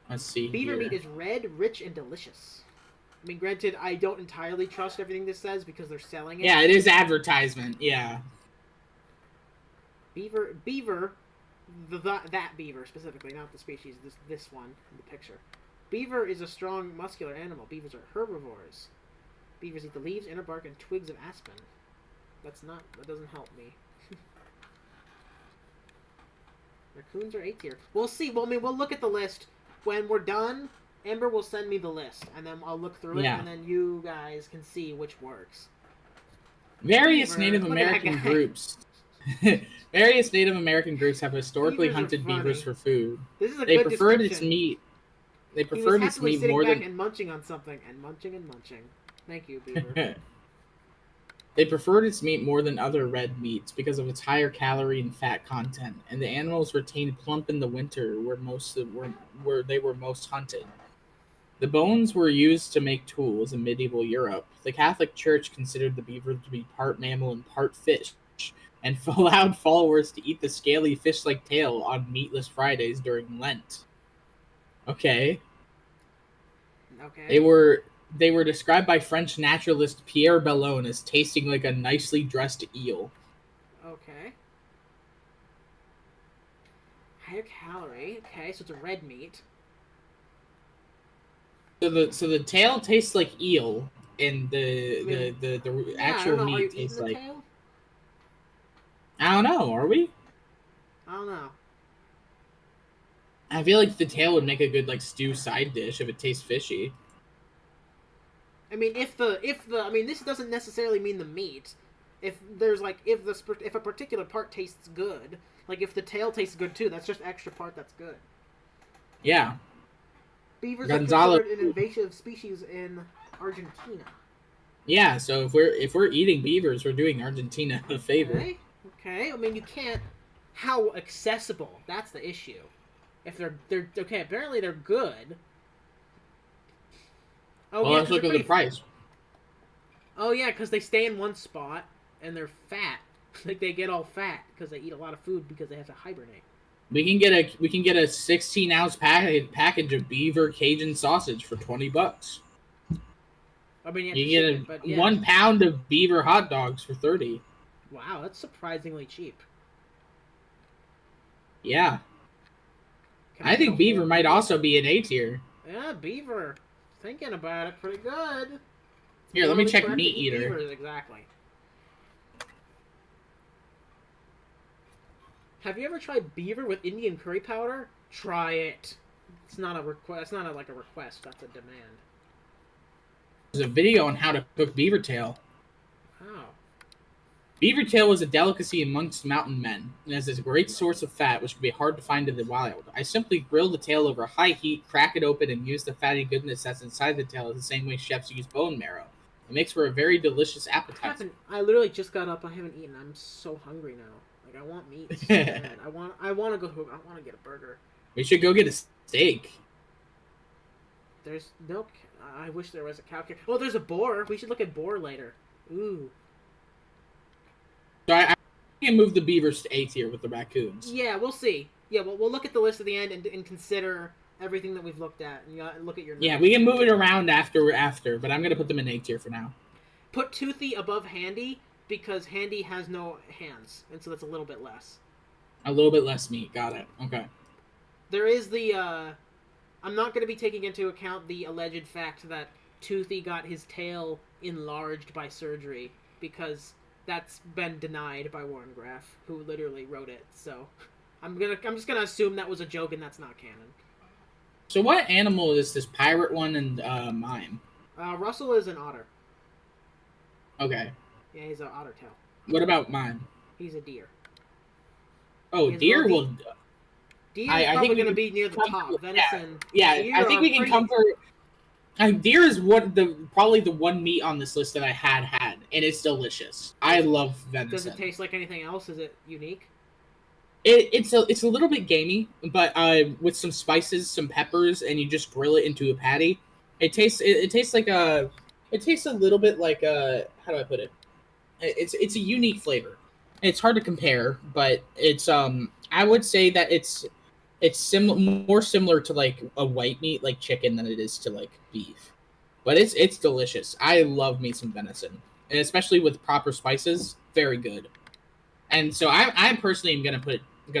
Let's see. Beaver meat is red, rich, and delicious. I mean, granted, I don't entirely trust everything this says because they're selling it. Yeah, it is advertisement. Yeah. Beaver, that beaver specifically, not the species. This one in the picture. Beaver is a strong, muscular animal. Beavers are herbivores. Beavers eat the leaves, inner bark, and twigs of aspen. That doesn't help me. Raccoons are A tier. We'll see. Well, I mean, we'll look at the list when we're done. Amber will send me the list, and then I'll look through it, and then you guys can see which works. Various Native American groups. Various Native American groups have historically hunted beavers for food. This is a they good preferred description. its meat. They He was preferred its happily meat sitting more back than and munching on something, and munching and munching. Thank you, Beaver. they preferred its meat more than other red meats because of its higher calorie and fat content, and the animals retained plump in the winter where they were most hunted. The bones were used to make tools in medieval Europe. The Catholic Church considered the beaver to be part mammal and part fish, and allowed followers to eat the scaly fish-like tail on meatless Fridays during Lent. Okay. They Okay. were they were described by French naturalist Pierre Bellon as tasting like a nicely dressed eel. Okay. Higher calorie. Okay, so it's a red meat. So the tail tastes like eel, and I mean, the yeah, I don't actual know. Are you meat eating tastes the like, tail? I don't know. Are we? I don't know. I feel like the tail would make a good like stew side dish if it tastes fishy. I mean, I mean, this doesn't necessarily mean the meat. If there's like if a particular part tastes good, like if the tail tastes good too, that's just extra part that's good. Yeah, Beavers are Gonzalo. considered an invasive species in Argentina. Yeah, so if we're eating beavers, we're doing Argentina a favor. Okay. Okay. I mean, you can't. How accessible? That's the issue. If they're okay, apparently they're good. Oh Well, yeah, let's because they're look at the pretty. price. Oh yeah, because they stay in one spot and they're fat. Like they get all fat because they eat a lot of food because they have to hibernate. We can get a 16-ounce package of beaver Cajun sausage for $20. I mean, you have You to can ship get it, but a yeah. 1 pound of beaver hot dogs for 30. Wow, that's surprisingly cheap. Yeah, Can I I get a think whole beaver might beaver? also be an A tier. Yeah, beaver. Thinking about it, pretty good. It's Here, let me morally check correct to meat eat eater. beavers, exactly. Have you ever tried beaver with Indian curry powder? Try it. It's not a request. It's not like a request. That's a demand. There's a video on how to cook beaver tail. Wow. Beaver tail was a delicacy amongst mountain men, and as a great source of fat, which can be hard to find in the wild. I simply grill the tail over high heat, crack it open, and use the fatty goodness that's inside the tail the same way chefs use bone marrow. It makes for a very delicious appetizer. I literally just got up. I haven't eaten. I'm so hungry now. Like I want meat so bad. I want to go. I want to get a burger. We should go get a steak. There's no. I wish there was a cow. Oh, there's a boar. We should look at boar later. Ooh. So I can move the beavers to A tier with the raccoons. Yeah, we'll see. Yeah, we'll look at the list at the end and consider everything that we've looked at. And you gotta look at your notes. Yeah, we can move it around after, but I'm gonna put them in A tier for now. Put Toothy above Handy because Handy has no hands, and so that's a little bit less. A little bit less meat. Got it. Okay. There is the. I'm not going to be taking into account the alleged fact that Toothy got his tail enlarged by surgery because that's been denied by Warren Graff, who literally wrote it. So I'm just gonna assume that was a joke and that's not canon. So what animal is this pirate one and mime? Russell is an otter. Okay. Yeah, he's an otter tail. What about mime? He's a deer. Oh, He's deer little will. Deer I is probably think we going to can be near the come top. to- Venison. Yeah, deer I think are we can pretty- come for. Deer is probably the one meat on this list that I had, and it's delicious. I love venison. Does it taste like anything else? Is it unique? It's a little bit gamey, but with some spices, some peppers, and you just grill it into a patty. It tastes like a. It tastes a little bit like a. How do I put it? It's a unique flavor. It's hard to compare, but it's I would say that it's more similar to like a white meat like chicken than it is to like beef. But it's delicious. I love me some venison, and especially with proper spices, very good. And so I personally am gonna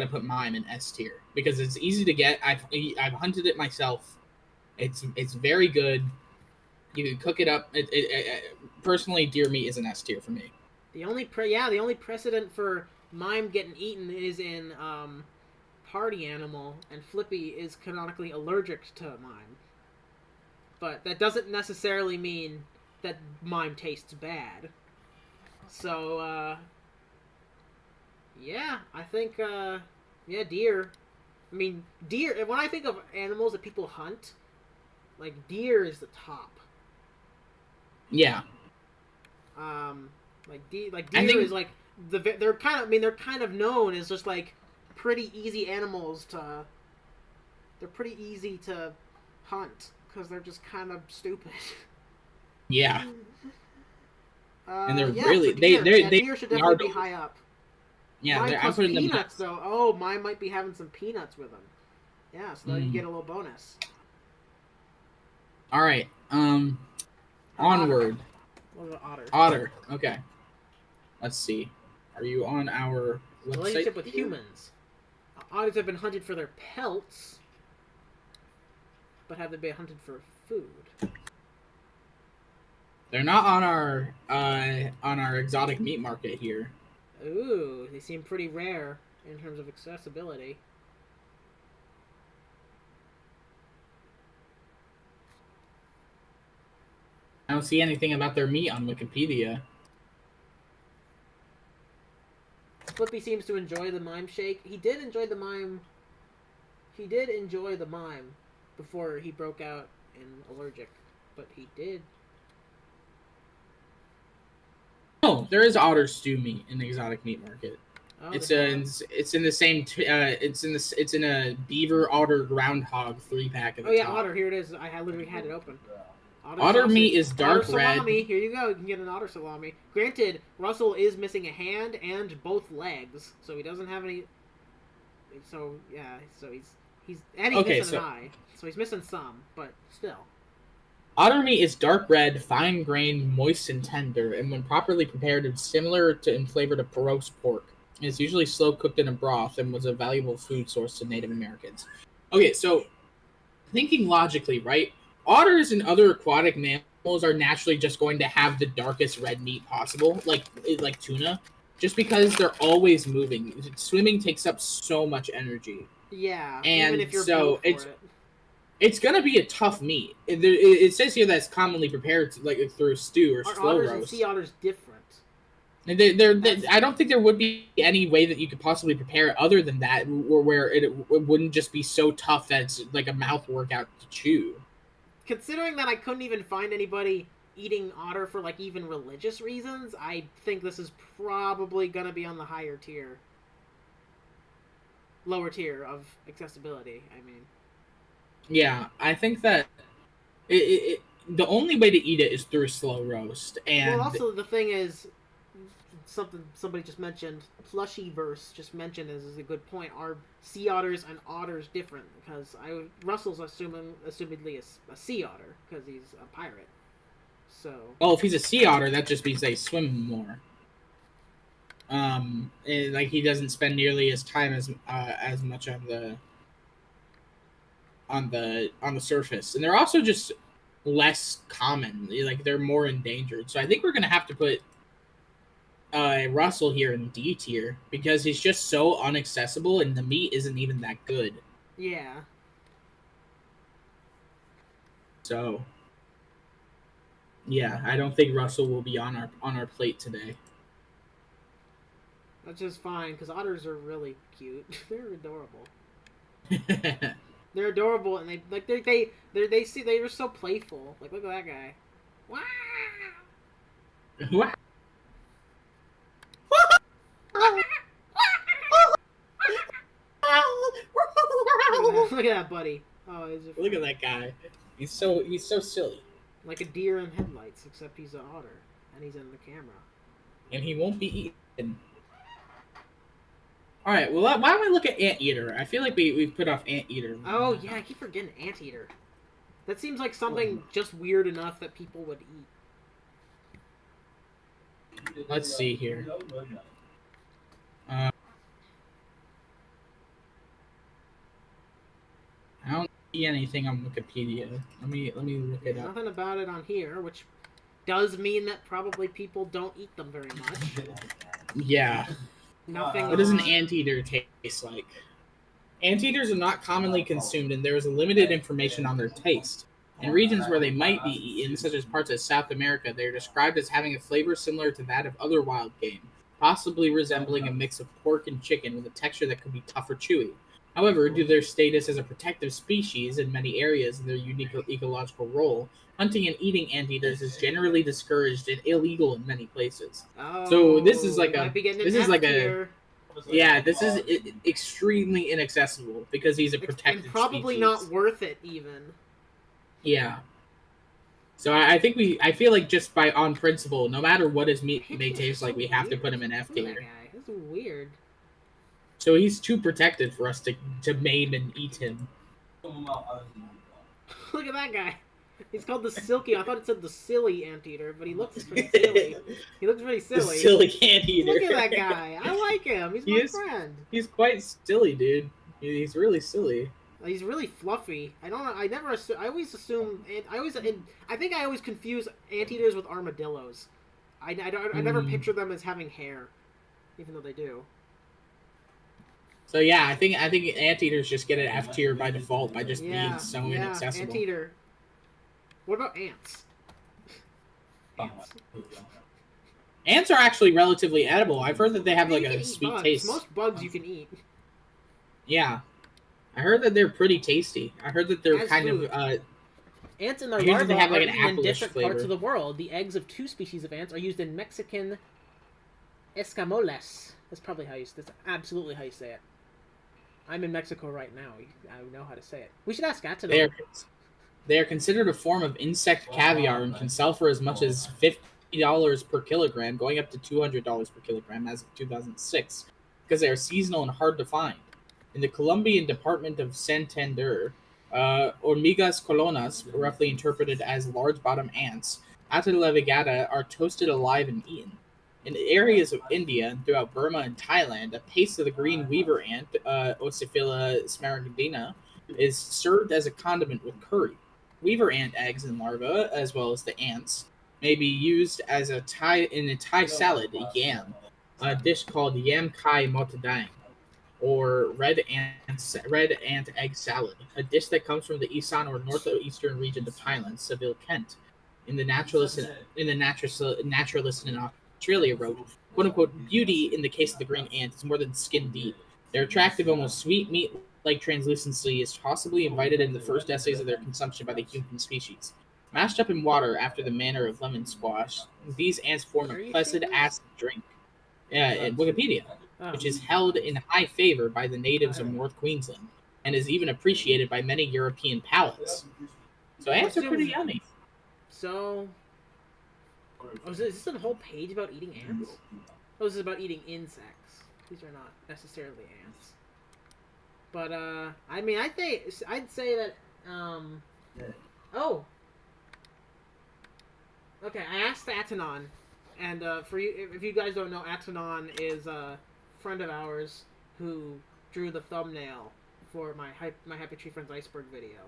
put mime in S tier because it's easy to get. I've hunted it myself. It's very good. You can cook it up. Personally, deer meat is an S tier for me. The only precedent for mime getting eaten is in Party Animal, and Flippy is canonically allergic to mime. But that doesn't necessarily mean that mime tastes bad. So yeah, I think yeah, deer. I mean, deer. When I think of animals that people hunt, Like deer is the top. Yeah. Like I deer think is like they're kind of, I mean, they're kind of known as just like pretty easy animals to. They're pretty easy to hunt because they're just kind of stupid. yeah. And they're Yeah, so really deer. Yeah, they deer should are definitely be high up. yeah, Mine I'm plus putting them peanuts high. though. Oh, mine might be having some peanuts with them. Yeah, so now you get a little bonus. All right. Otter. Onward. What about otter? Otter. Okay. Let's see. Are you on our website? Relationship with humans. Otters have been hunted for their pelts, but have they been hunted for food? They're not on our exotic meat market here. Ooh, they seem pretty rare in terms of accessibility. I don't see anything about their meat on Wikipedia. Flippy seems to enjoy the mime shake. He did enjoy the mime. He did enjoy the mime before he broke out in allergic, but he did. Oh, there is otter stew meat in the exotic meat market. Oh, It's in the same it's in a beaver otter groundhog 3-pack. Oh yeah, top. Otter. Here it is. I literally had it open. Otter meat is dark otter red. Salami. Here you go. You can get an otter salami. Granted, Russell is missing a hand and both legs, so he doesn't have any. So yeah, so he's missing an eye, so he's missing some, but still. Otter meat is dark red, fine grained, moist, and tender, and when properly prepared, it's similar to in flavor to roast pork. It's usually slow cooked in a broth and was a valuable food source to Native Americans. Okay, so thinking logically, right? Otters and other aquatic mammals are naturally just going to have the darkest red meat possible, like tuna, just because they're always moving. Swimming takes up so much energy. Yeah, and even if you're so built for it's gonna be a tough meat. It says here that it's commonly prepared through stew or slow otters roast. And sea otters different? I don't think there would be any way that you could possibly prepare it other than that, or where it wouldn't just be so tough that it's like a mouth workout to chew. Considering that I couldn't even find anybody eating otter for like even religious reasons, I think this is probably gonna be on the lower tier of accessibility. I mean, yeah, I think that the only way to eat it is through slow roast. And well, also the thing is, somebody just mentioned, Plushyverse just mentioned is a good point. Are sea otters and otters different? Because Russell's assumedly a sea otter because he's a pirate. So. Oh, if he's a sea otter, that just means they swim more. Like he doesn't spend nearly his time as much on the surface, and they're also just less common. Like they're more endangered. So I think we're gonna have to put Russell here in D tier because he's just so inaccessible, and the meat isn't even that good. Yeah. So. Yeah, I don't think Russell will be on our plate today. That's just fine because otters are really cute. They're adorable. They're adorable, and they're so playful. Like, look at that guy. Wow. Wow. Look at that, buddy. Oh, look at that guy. He's so silly. Like a deer in headlights, except he's an otter, and he's in the camera. And he won't be eaten. All right. Well, why don't we look at Anteater? I feel like we've put off Anteater. Oh yeah, I keep forgetting Anteater. That seems like something just weird enough that people would eat. Let's see here. I don't see anything on Wikipedia. Let me look it up. Nothing about it on here, which does mean that probably people don't eat them very much. Yeah. Nothing. What does an anteater taste like? Anteaters are not commonly consumed, and there is limited information on their taste. In regions where they might be eaten, such as parts of South America, they are described as having a flavor similar to that of other wild game, possibly resembling a mix of pork and chicken with a texture that could be tough or chewy. However, due to their status as a protective species in many areas and their unique ecological role, hunting and eating anteaters is generally discouraged and illegal in many places. So this is Oh, like we a might be getting an this is F like a tier. yeah, this is extremely inaccessible because he's a And protected probably species. not worth it, even. Yeah. So I think I feel like just by on principle, no matter what his meat may Pictures are taste so like, we have to weird. put him in F Look at that tier. guy. This is weird. So he's too protected for us to maim and eat him. Look at that guy. He's called the Silky. I thought it said the Silly Anteater, but he looks pretty silly. He looks pretty The silly. silly anteater. Look at that guy. I like him. He's my friend. He's quite silly, dude. He's really silly. He's really fluffy. I don't know. I never. I always assume. I think I always confuse anteaters with armadillos. I never picture them as having hair, even though they do. So yeah, I think anteaters just get an F tier by default by just being so inaccessible. Anteater. What about ants? Ants are actually relatively edible. I've heard that they have like a sweet taste. Most bugs you can eat. Yeah, I heard that they're pretty tasty. I heard that they're kind of ants and their larvae have like are an eaten in apple-ish different flavor. parts of the world. The eggs of 2 species of ants are used in Mexican escamoles. That's probably how you. That's absolutely how you say it. I'm in Mexico right now. I know how to say it. We should ask Atanon. They are considered a form of insect caviar and can sell for as much as $50 per kilogram, going up to $200 per kilogram as of 2006, because they are seasonal and hard to find. In the Colombian department of Santander, hormigas colonas, roughly interpreted as large-bottom ants, ata de la vegeta, are toasted alive and eaten. In areas of India and throughout Burma and Thailand, a paste of the green weaver ant, Ocyphila smaragdina, is served as a condiment with curry. Weaver ant eggs and larvae, as well as the ants, may be used as in a Thai salad, yam, a dish called yam kai motadang, or red ant egg salad, a dish that comes from the eastern or northeastern region of Thailand, Seville, Kent. The naturalist in Australia wrote, quote unquote, beauty in the case of the green ant is more than skin deep. Their attractive, almost sweet meat like translucency is possibly invited in the first essays of their consumption by the human species. Mashed up in water after the manner of lemon squash, these ants form a placid acid drink. In Wikipedia, which is held in high favor by the natives of North Queensland and is even appreciated by many European palates. So ants are pretty yummy. So, is this a whole page about eating ants? Oh, this is about eating insects. These are not necessarily ants. But, I mean, I'd say that, oh. Okay, I asked Atanon, and, for you, if you guys don't know, Atanon is a friend of ours who drew the thumbnail for my Happy Tree Friends Iceberg video.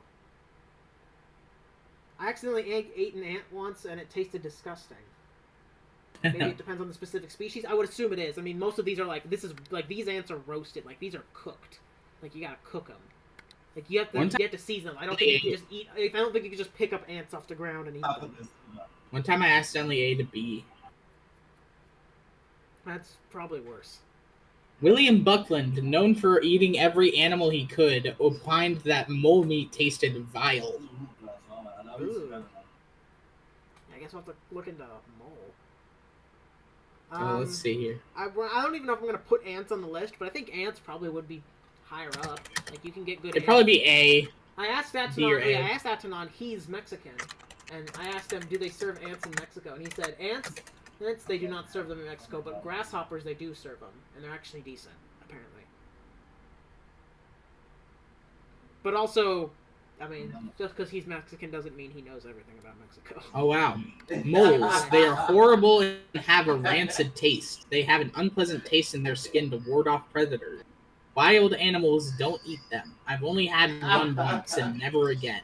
I accidentally ate an ant once, and it tasted disgusting. Maybe it depends on the specific species. I would assume it is. I mean, most of these are like, these ants are roasted. Like, these are cooked. Like, you gotta cook them. Like, you have to season them. I don't think you can just eat. I don't think you can just pick up ants off the ground and eat them. One time I accidentally ate a bee. That's probably worse. William Buckland, known for eating every animal he could, opined that mole meat tasted vile. Ooh. I guess we'll have to look into mole. Let's see here. I don't even know if I'm going to put ants on the list, but I think ants probably would be higher up. Like, you can get good It'd ants. probably be A. I asked Atanon, he's Mexican, and I asked him, do they serve ants in Mexico? And he said, ants, they do not serve them in Mexico, but grasshoppers, they do serve them, and they're actually decent, apparently. But also, I mean, just because he's Mexican doesn't mean he knows everything about Mexico. Oh, wow. Moles. They are horrible and have a rancid taste. They have an unpleasant taste in their skin to ward off predators. Wild animals don't eat them. I've only had one once and never again.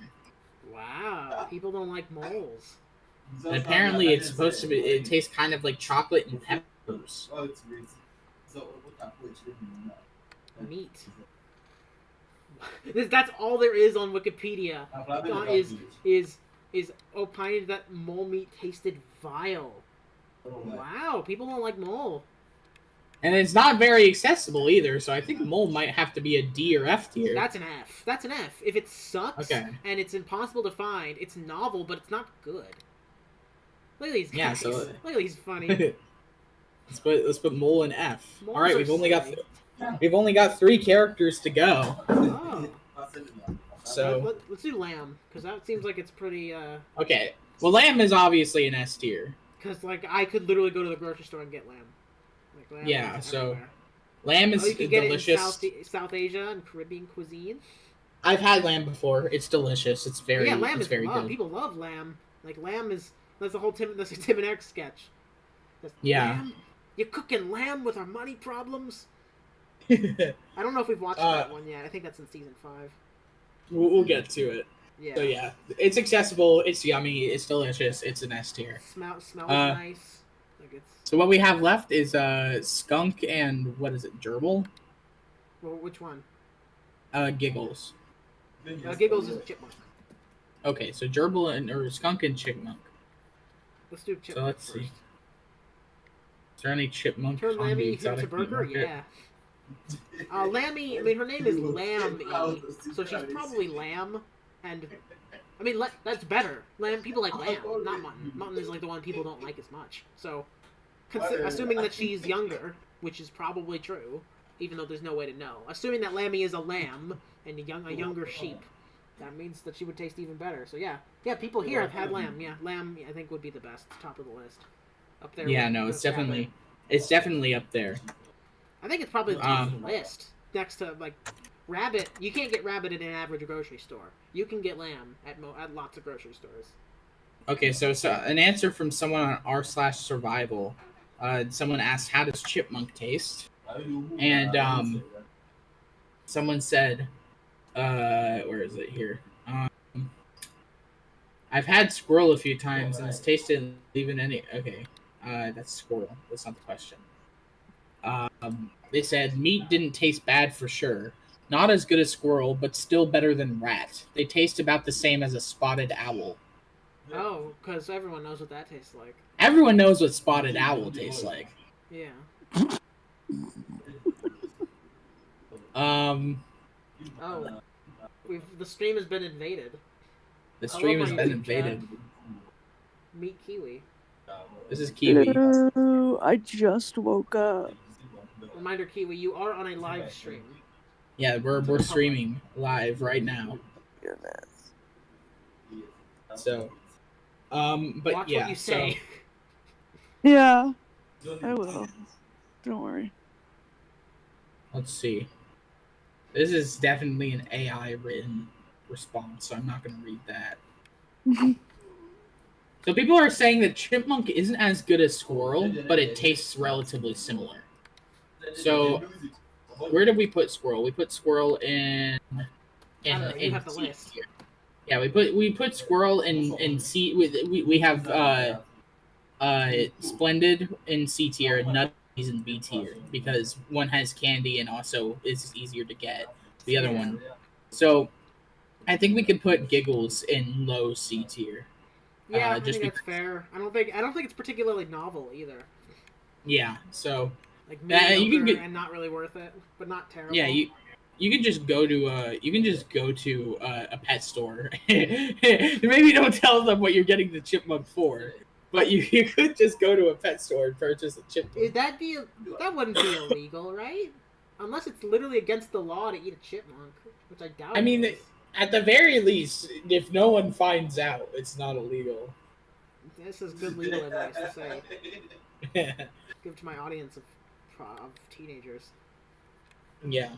Wow. People don't like moles. And apparently it's supposed to be, it tastes kind of like chocolate and peppers. Meat. That's all there is on Wikipedia. Is opined that mole meat tasted vile. Wow, people don't like mole. And it's not very accessible either, so I think mole might have to be a D or F tier. That's an F. That's an F. If it sucks Okay. and it's impossible to find, it's novel, but it's not good. Look at these guys. Yeah, so Look at these funny. let's put mole in F. Moles All right, are we've only silly. got 3 characters to go. Oh. So Let's do lamb, because that seems like it's pretty. Okay. Well, lamb is obviously an S tier. Because like I could literally go to the grocery store and get lamb. Like, lamb Yeah. is So everywhere. lamb is you can get delicious. it in South Asia and Caribbean cuisine. I've had lamb before. It's delicious. It's very. Yeah, lamb it's is very loved. good. People love lamb. Like lamb is that's the whole Tim and Eric sketch. Yeah. Lamb? You're cooking lamb with our money problems. we'll I don't know if we've watched that one yet. I think that's in season 5. we'll get to it. Yeah. So yeah, it's accessible. It's yummy. It's delicious. It's an S tier. Smells nice. Like it's. So what we have left is skunk and what is it? Gerbil? Well, which one? Giggles. Giggles is chipmunk. Okay, so gerbil or skunk and chipmunk. Let's do chipmunk. So let's see. first. Is there any chipmunk Turn on the Lammy into exotic meat burger? market? Yeah. Lammy, I mean, her name is Lammy, so she's probably lamb, and I mean, that's better. Lamb, people like lamb, not mutton. Mutton is like the one people don't like as much. So, assuming that she's younger, which is probably true, even though there's no way to know. Assuming that Lammy is a lamb and a younger sheep, that means that she would taste even better. So yeah, people here have had lamb. Yeah, lamb I think would be the best, top of the list, up there. Yeah, with, no, with it's definitely up there. I think it's probably the top of the list. Next to like rabbit, you can't get rabbit at an average grocery store. You can get lamb at lots of grocery stores. Okay, so an answer from someone on r/survival. Someone asked, "How does chipmunk taste?" And someone said, "Where is it here?" I've had squirrel a few times and it's tasted even any. Okay, that's squirrel. That's not the question. They said meat didn't taste bad for sure. Not as good as squirrel, but still better than rat. They taste about the same as a spotted owl. Oh, because everyone knows what that tastes like. Everyone knows what spotted owl tastes like. Yeah. Um, Oh, the stream has been invaded. the stream has my been YouTube invaded. chat. Meet Kiwi. This is Kiwi. Hello, I just woke up. Reminder, Kiwi, you are on a live stream. Yeah, we're streaming live right now. Goodness. So, but Watch yeah, what you say. Yeah, I will. Don't worry. Let's see. This is definitely an AI written response, so I'm not going to read that. So people are saying that chipmunk isn't as good as squirrel, but it tastes relatively similar. So where did we put squirrel? We put squirrel in I don't know, you have the C list. tier. Yeah, we put squirrel in C. We have splendid in C tier and nutties in B tier because one has candy and also is easier to get. The other one. So I think we could put giggles in low C tier. Yeah, I just think that's fair. I don't think it's particularly novel either. Yeah, so Like you can mediocre get- and not really worth it, but not terrible. yeah, you can just go to a pet store. Maybe don't tell them what you're getting the chipmunk for, but you could just go to a pet store and purchase a chipmunk. That wouldn't be illegal, right? Unless it's literally against the law to eat a chipmunk, which I doubt. I mean, it is. at the very least, if no one finds out, it's not illegal. This is good legal advice to say. Give to my audience of teenagers. Yeah.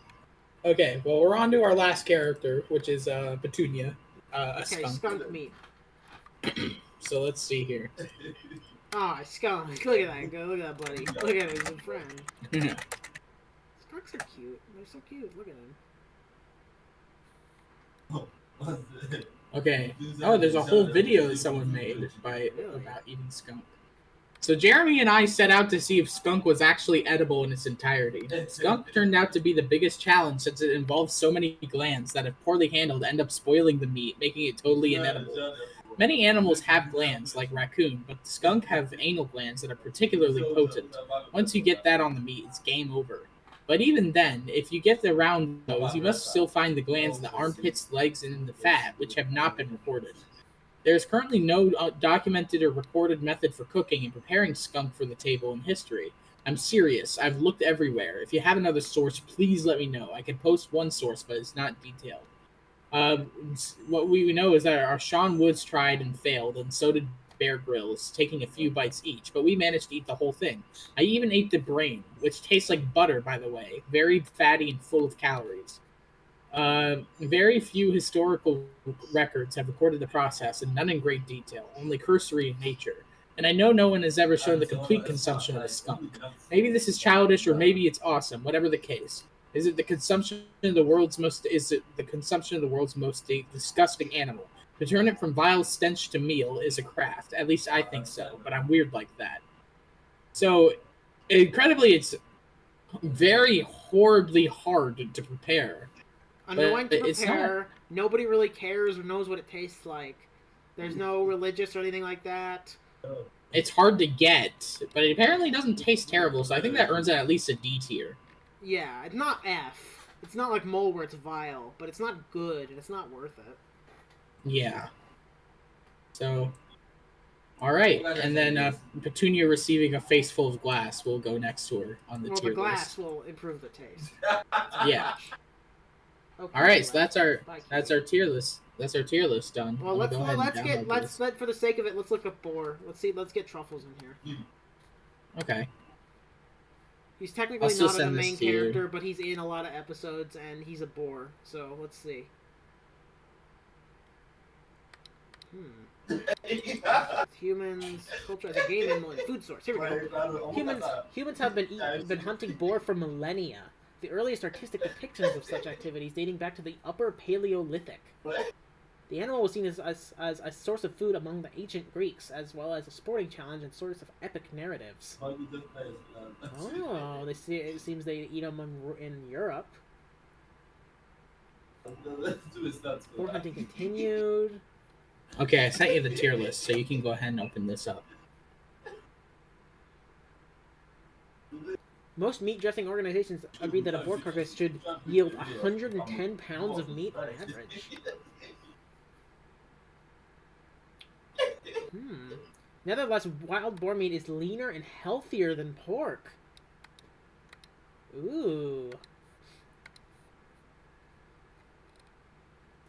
Okay, well, we're on to our last character, which is Petunia, a Okay, skunk. skunk meat. So let's see here. Ah, skunk. Look at that. Look at that, buddy. Look at him. He's a friend. Skunks are cute. They're so cute. Look at him. Okay. Oh, there's a whole video that someone made about eating skunk. So Jeremy and I set out to see if skunk was actually edible in its entirety. Skunk turned out to be the biggest challenge since it involves so many glands that, if poorly handled, end up spoiling the meat, making it totally inedible. Many animals have glands, like raccoon, but the skunk have anal glands that are particularly potent. Once you get that on the meat, it's game over. But even then, if you get around those, you must still find the glands in the armpits, legs, and in the fat, which have not been reported. There is currently no documented or recorded method for cooking and preparing skunk for the table in history. I'm serious. I've looked everywhere. If you have another source, please let me know. I can post one source, but it's not detailed. Uh, what we know is that our Sean Woods tried and failed, and so did Bear Grylls, taking a few bites each, but we managed to eat the whole thing. I even ate the brain, which tastes like butter, by the way, very fatty and full of calories. Very few historical records have recorded the process, and none in great detail, only cursory in nature. And I know no one has ever shown the complete consumption of a skunk. Maybe this is childish, or maybe it's awesome. Whatever the case, is it the consumption of the world's most? Is it the consumption of the world's most disgusting animal? To turn it from vile stench to meal is a craft. At least I think so. But I'm weird like that. So, incredibly, it's very horribly hard to prepare. Annoying to It's prepare. Nobody really cares or knows what it tastes like. There's no religious or anything like that. It's hard to get, but it apparently doesn't taste terrible, so I think that earns it at least a D tier. Yeah, it's not F. It's not like mole where it's vile, but it's not good and it's not worth it. Yeah. So, all right, and then Petunia receiving a face full of glass will go next to her on the tier the glass list. will improve the taste. Yeah. Okay, All right, so that's our tier Bye, list. That's our tier list done. Well, let's for the sake of it, let's look up Boar. Let's get Truffles in here. Okay. He's technically not a main character, but he's in a lot of episodes, and he's a boar. So let's see. Humans, culture as a game animal and food source. Here we go. Humans have been hunting boar for millennia. The earliest artistic depictions of such activities dating back to the Upper Paleolithic. The animal was seen as a source of food among the ancient Greeks, as well as a sporting challenge and source of epic narratives. Oh, it seems they eat them in Europe. Boar hunting continued. Okay, I sent you the tier list, so you can go ahead and open this up. Most meat dressing organizations agree that a boar carcass should yield 110 pounds of meat on average. Nevertheless, wild boar meat is leaner and healthier than pork. Ooh.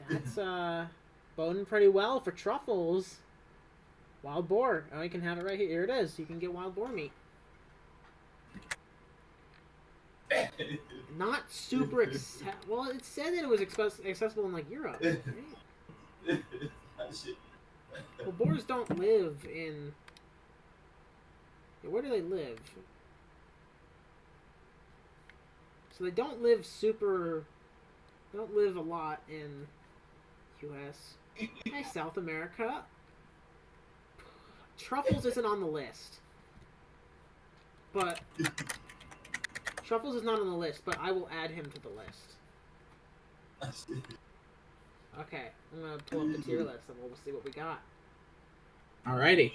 That's, boding pretty well for Truffles. Wild boar. Oh, you can have it right here. Here it is. You can get wild boar meat. Not super well, it said that it was accessible in, like, Europe, right? Well, boars don't live in... Yeah, where do they live? So they don't live a lot in U.S. Hey, South America. Truffles isn't on the list. But... Truffles is not on the list, but I will add him to the list. Okay, I'm gonna pull up the tier list and we'll see what we got. Alrighty.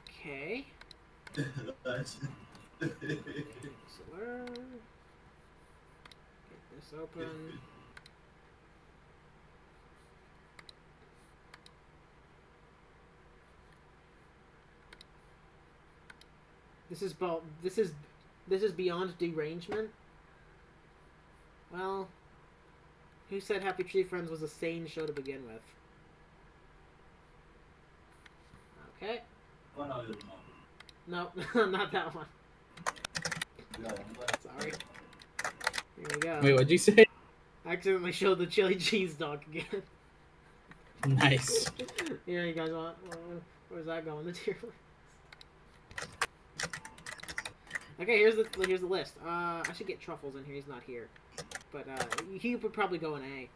Okay. So where... Get this open. This is beyond derangement. Well, who said Happy Tree Friends was a sane show to begin with? Okay. No, not that one. Sorry. Here we go. Wait, what'd you say? I accidentally showed the chili cheese dog again. Nice. Here you guys want. Where's that going? The tier list. Okay, here's the list. I should get Truffles in here. He's not here, but he would probably go in A.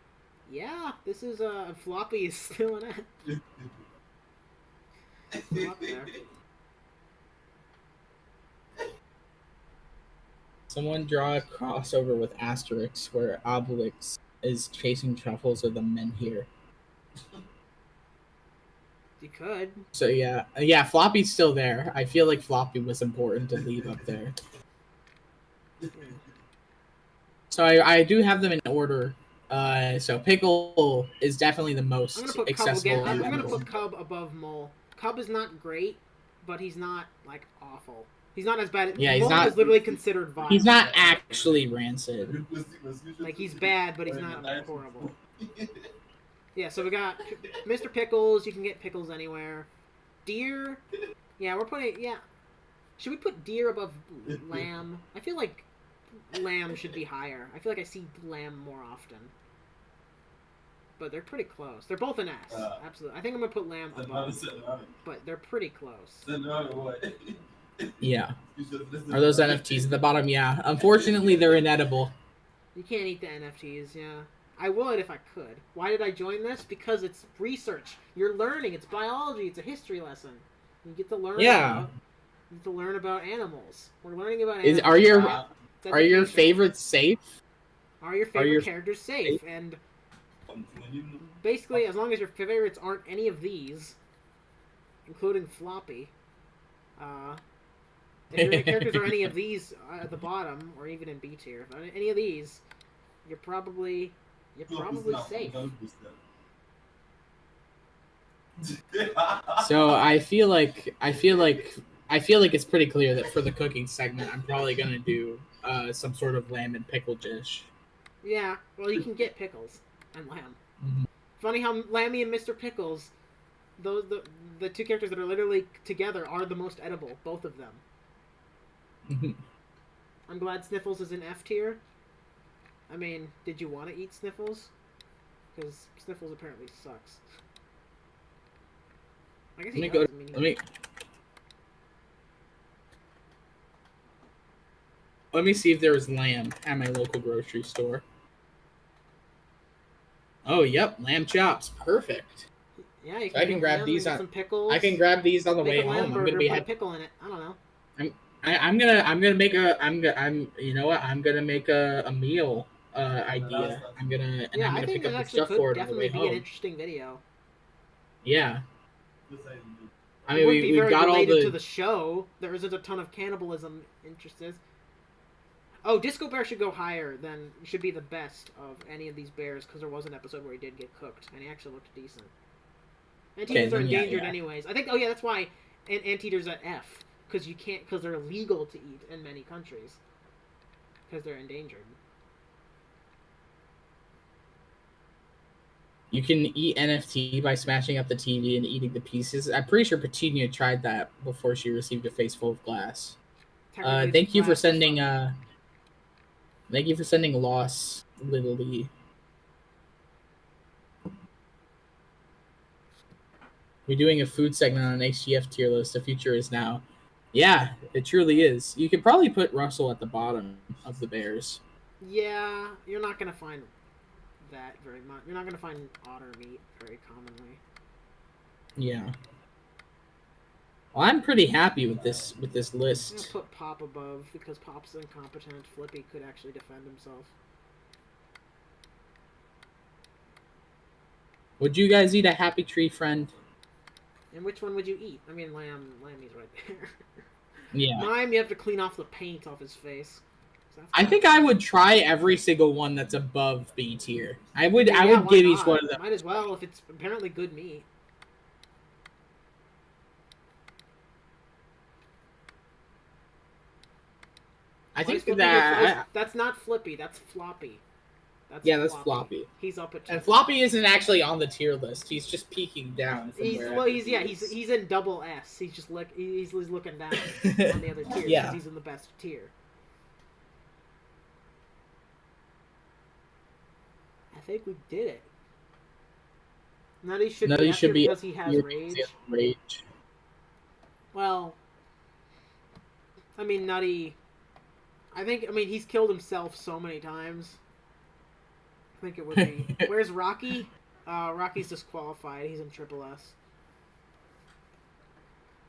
Yeah, this is Floppy is still in A. Still up there. Someone draw a crossover with Asterix where Obelix is chasing truffles with the men here. You could. So yeah, Floppy's still there. I feel like Floppy was important to leave up there. Yeah. So I do have them in order. So Pickle is definitely the I'm most gonna put Cub accessible. again. I'm gonna put Cub above Mole. Cub is not great, but he's not like awful. He's not as bad. Yeah, he's Mole not- is literally considered vile. He's not actually rancid. Like he's bad, but he's not horrible. Yeah, so we got Mr. Pickles. You can get pickles anywhere. Deer. Yeah, we're putting. Yeah, should we put deer above lamb? I feel like lamb should be higher. I feel like I see lamb more often. But they're pretty close. They're both an S. Absolutely. I think I'm gonna put lamb above. But they're pretty close. Yeah. Are those NFTs at the bottom? Yeah. Unfortunately, they're inedible. You can't eat the NFTs, yeah. I would if I could. Why did I join this? Because it's research. You're learning. It's biology. It's a history lesson. You get to learn. Yeah. You get to learn about animals. We're learning about animals. Are your favorites safe? Are your favorite characters safe? And basically, as long as your favorites aren't any of these, including Floppy, if your characters are any of these at the bottom, or even in B tier, if any of these, you're probably safe. So I feel like it's pretty clear that for the cooking segment, I'm probably gonna do some sort of lamb and pickle dish. Yeah, well, you can get pickles and lamb. Mm-hmm. Funny how Lammy and Mr. Pickles, the two characters that are literally together, are the most edible, both of them. Mm-hmm. I'm glad Sniffles is in F tier. I mean, did you want to eat Sniffles? Because Sniffles apparently sucks. I guess Let me see if there's lamb at my local grocery store. Oh, yep, lamb chops, perfect. Yeah, you can I can grab these on. Some pickles. I can grab these on the way home. I'm gonna be put a pickle in it. I don't know. I'm gonna make you know what? I'm gonna make a meal idea. I'm gonna pick up the stuff for it on the way home. Definitely be an interesting video. Yeah. I mean, we've got all to the show. There isn't a ton of cannibalism interested. Oh, Disco Bear should go higher than should be the best of any of these bears because there was an episode where he did get cooked and he actually looked decent. Anteaters are endangered anyways. I think. Oh yeah, that's why anteaters at F because you can't because they're illegal to eat in many countries because they're endangered. You can eat NFT by smashing up the TV and eating the pieces. I'm pretty sure Petunia tried that before she received a face full of glass. Thank you for sending. Thank you for sending Loss Little Lee. We're doing a food segment on an HTF tier list. The future is now. Yeah, it truly is. You could probably put Russell at the bottom of the bears. Yeah, you're not gonna find that very much. You're not gonna find otter meat very commonly. Yeah. Well, I'm pretty happy with this list. I'm gonna put Pop above because Pop's incompetent. Flippy could actually defend himself. Would you guys eat a happy tree friend? And which one would you eat? I mean, Lammy's right there. Yeah. Mime, you have to clean off the paint off his face. I think I would try every single one that's above B tier. I would give each one of them. Might as well if it's apparently good meat. I think that that's not Flippy. That's Floppy. That's Floppy. He's up at 2. And Floppy isn't actually on the tier list. He's just peeking down. He's in double S. He's just he's looking down on the other tier because he's in the best tier. I think we did it. Nutty should be because he has rage. Well, I mean Nutty. I mean he's killed himself so many times. I think it would be. Where's Rocky? Rocky's disqualified. He's in triple S.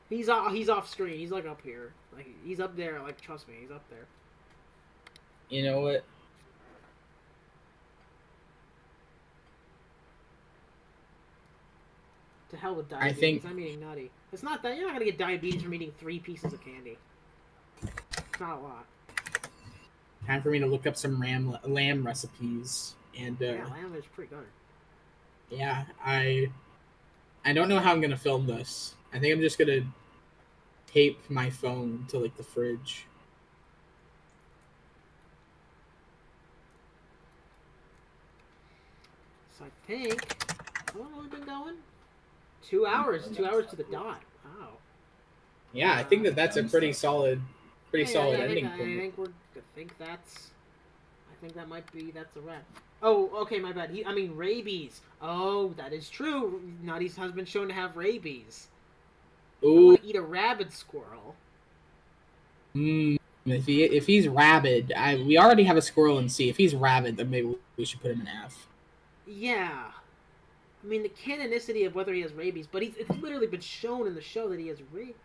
He's off screen. He's like up here. Like he's up there. Like trust me, he's up there. You know what? To hell with I diabetes. think- I'm eating nutty. It's not that you're not gonna get diabetes from eating 3 pieces of candy. It's not a lot. Time for me to look up some lamb recipes. And Yeah, lamb is pretty good. yeah, I don't know how I'm gonna film this. I think I'm just gonna tape my phone to like the fridge. So I think how long have we been going? 2 hours. 2 hours to the dot. Wow. Yeah, I think that's a pretty solid I ending think, point. I think that might be that's a wrap. Oh, okay, my bad. Rabies. Oh, that is true. Nutty's has been shown to have rabies. I Ooh, want to eat a rabid squirrel. if he's rabid, we already have a squirrel in C. If he's rabid, then maybe we should put him in F. Yeah. I mean, the canonicity of whether he has rabies, but it's literally been shown in the show that he has rabies.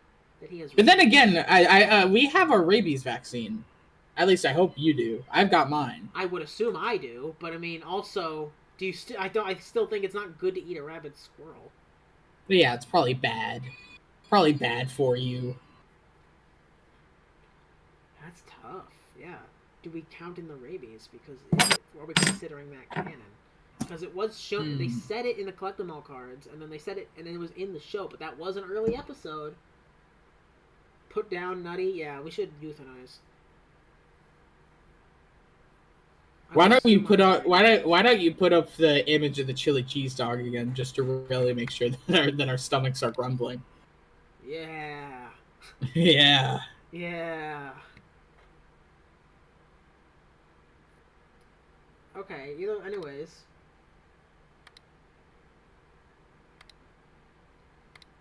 But then again, we have our rabies vaccine. At least I hope you do. I've got mine. I would assume I do, but I mean, also, do you still? I still think it's not good to eat a rabid squirrel. But yeah, it's probably bad. Probably bad for you. That's tough. Yeah. Do we count in the rabies? Because are we considering that canon? Because it was shown. They said it in the collect them all cards, and then they said it, and then it was in the show. But that was an early episode. Put down Nutty. Yeah, we should euthanize. Why don't you put up? Why don't you put up the image of the chili cheese dog again, just to really make sure that our stomachs are grumbling? Yeah. Yeah. Yeah. Okay. Anyways.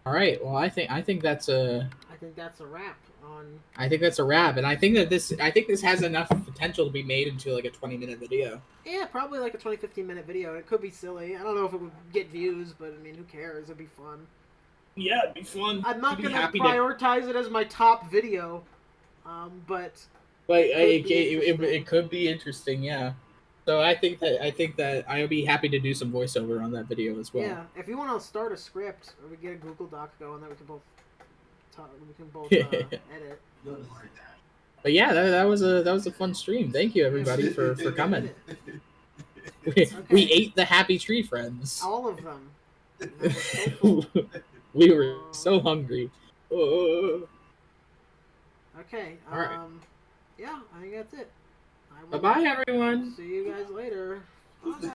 All right. Well, I think that's a. I think that's a wrap on. I think that's a wrap, and I think this has enough potential to be made into like a 20-minute video. Yeah, probably like a 20-15 minute video. It could be silly. I don't know if it would get views, but I mean, who cares? It'd be fun. Yeah, it'd be fun. I'm not gonna prioritize it as my top video, but it could be interesting. Yeah. So I think that I'll be happy to do some voiceover on that video as well. Yeah, if you want to start a script or we get a Google Doc going that we can both edit. But yeah, that was a fun stream. Thank you everybody for coming. We ate the Happy Tree Friends. All of them. We were so hungry. Okay. All right. Yeah, I think that's it. Bye bye everyone. See you guys later. Bye.